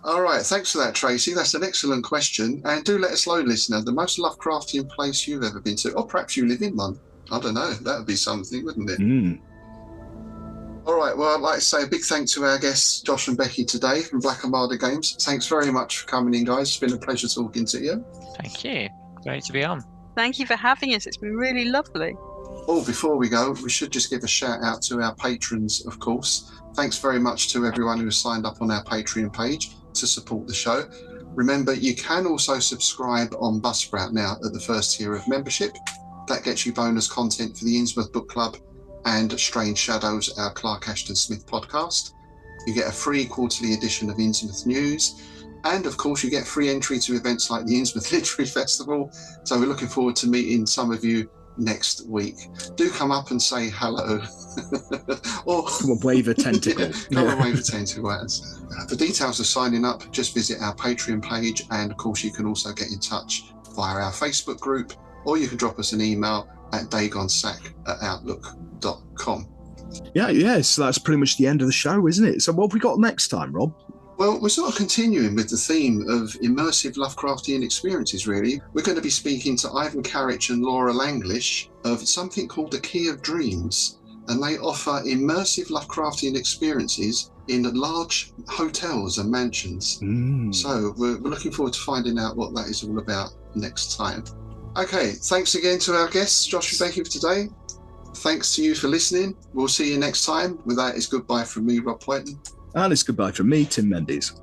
All right, thanks for that, Tracy. That's an excellent question. And do let us know, listener, the most Lovecraftian place you've ever been to, or perhaps you live in one. I don't know. That would be something, wouldn't it? Mm. All right, well, I'd like to say a big thank to our guests, Josh and Becky, today from Black Armada Games. Thanks very much for coming in, guys. It's been a pleasure talking to you. Thank you. Great to be on. Thank you for having us. It's been really lovely. Oh, before we go, we should just give a shout out to our patrons, of course. Thanks very much to everyone who has signed up on our Patreon page to support the show. Remember, you can also subscribe on Buzzsprout now at the first tier of membership. That gets you bonus content for the Innsmouth Book Club and Strange Shadows, our Clark Ashton Smith podcast. You get a free quarterly edition of Innsmouth News. And of course, you get free entry to events like the Innsmouth Literary Festival. So we're looking forward to meeting some of you next week. Do come up and say hello. Or Come on, wave a tentacle. come and wave a tentacle at us. For details of signing up, just visit our Patreon page. And of course, you can also get in touch via our Facebook group, or you can drop us an email at dagonsack@outlook.com. Yeah, so that's pretty much the end of the show, isn't it? So what have we got next time, Rob? Well, we're sort of continuing with the theme of immersive Lovecraftian experiences, really. We're going to be speaking to Ivan Carrick and Laura Langlish of something called the Key of Dreams, and they offer immersive Lovecraftian experiences in large hotels and mansions. So we're looking forward to finding out what that is all about next time. Okay, thanks again to our guests, Josh and Becky, for today. Thanks to you for listening. We'll see you next time. With that, it's goodbye from me, Rob Whiten. And it's goodbye from me, Tim Mendes.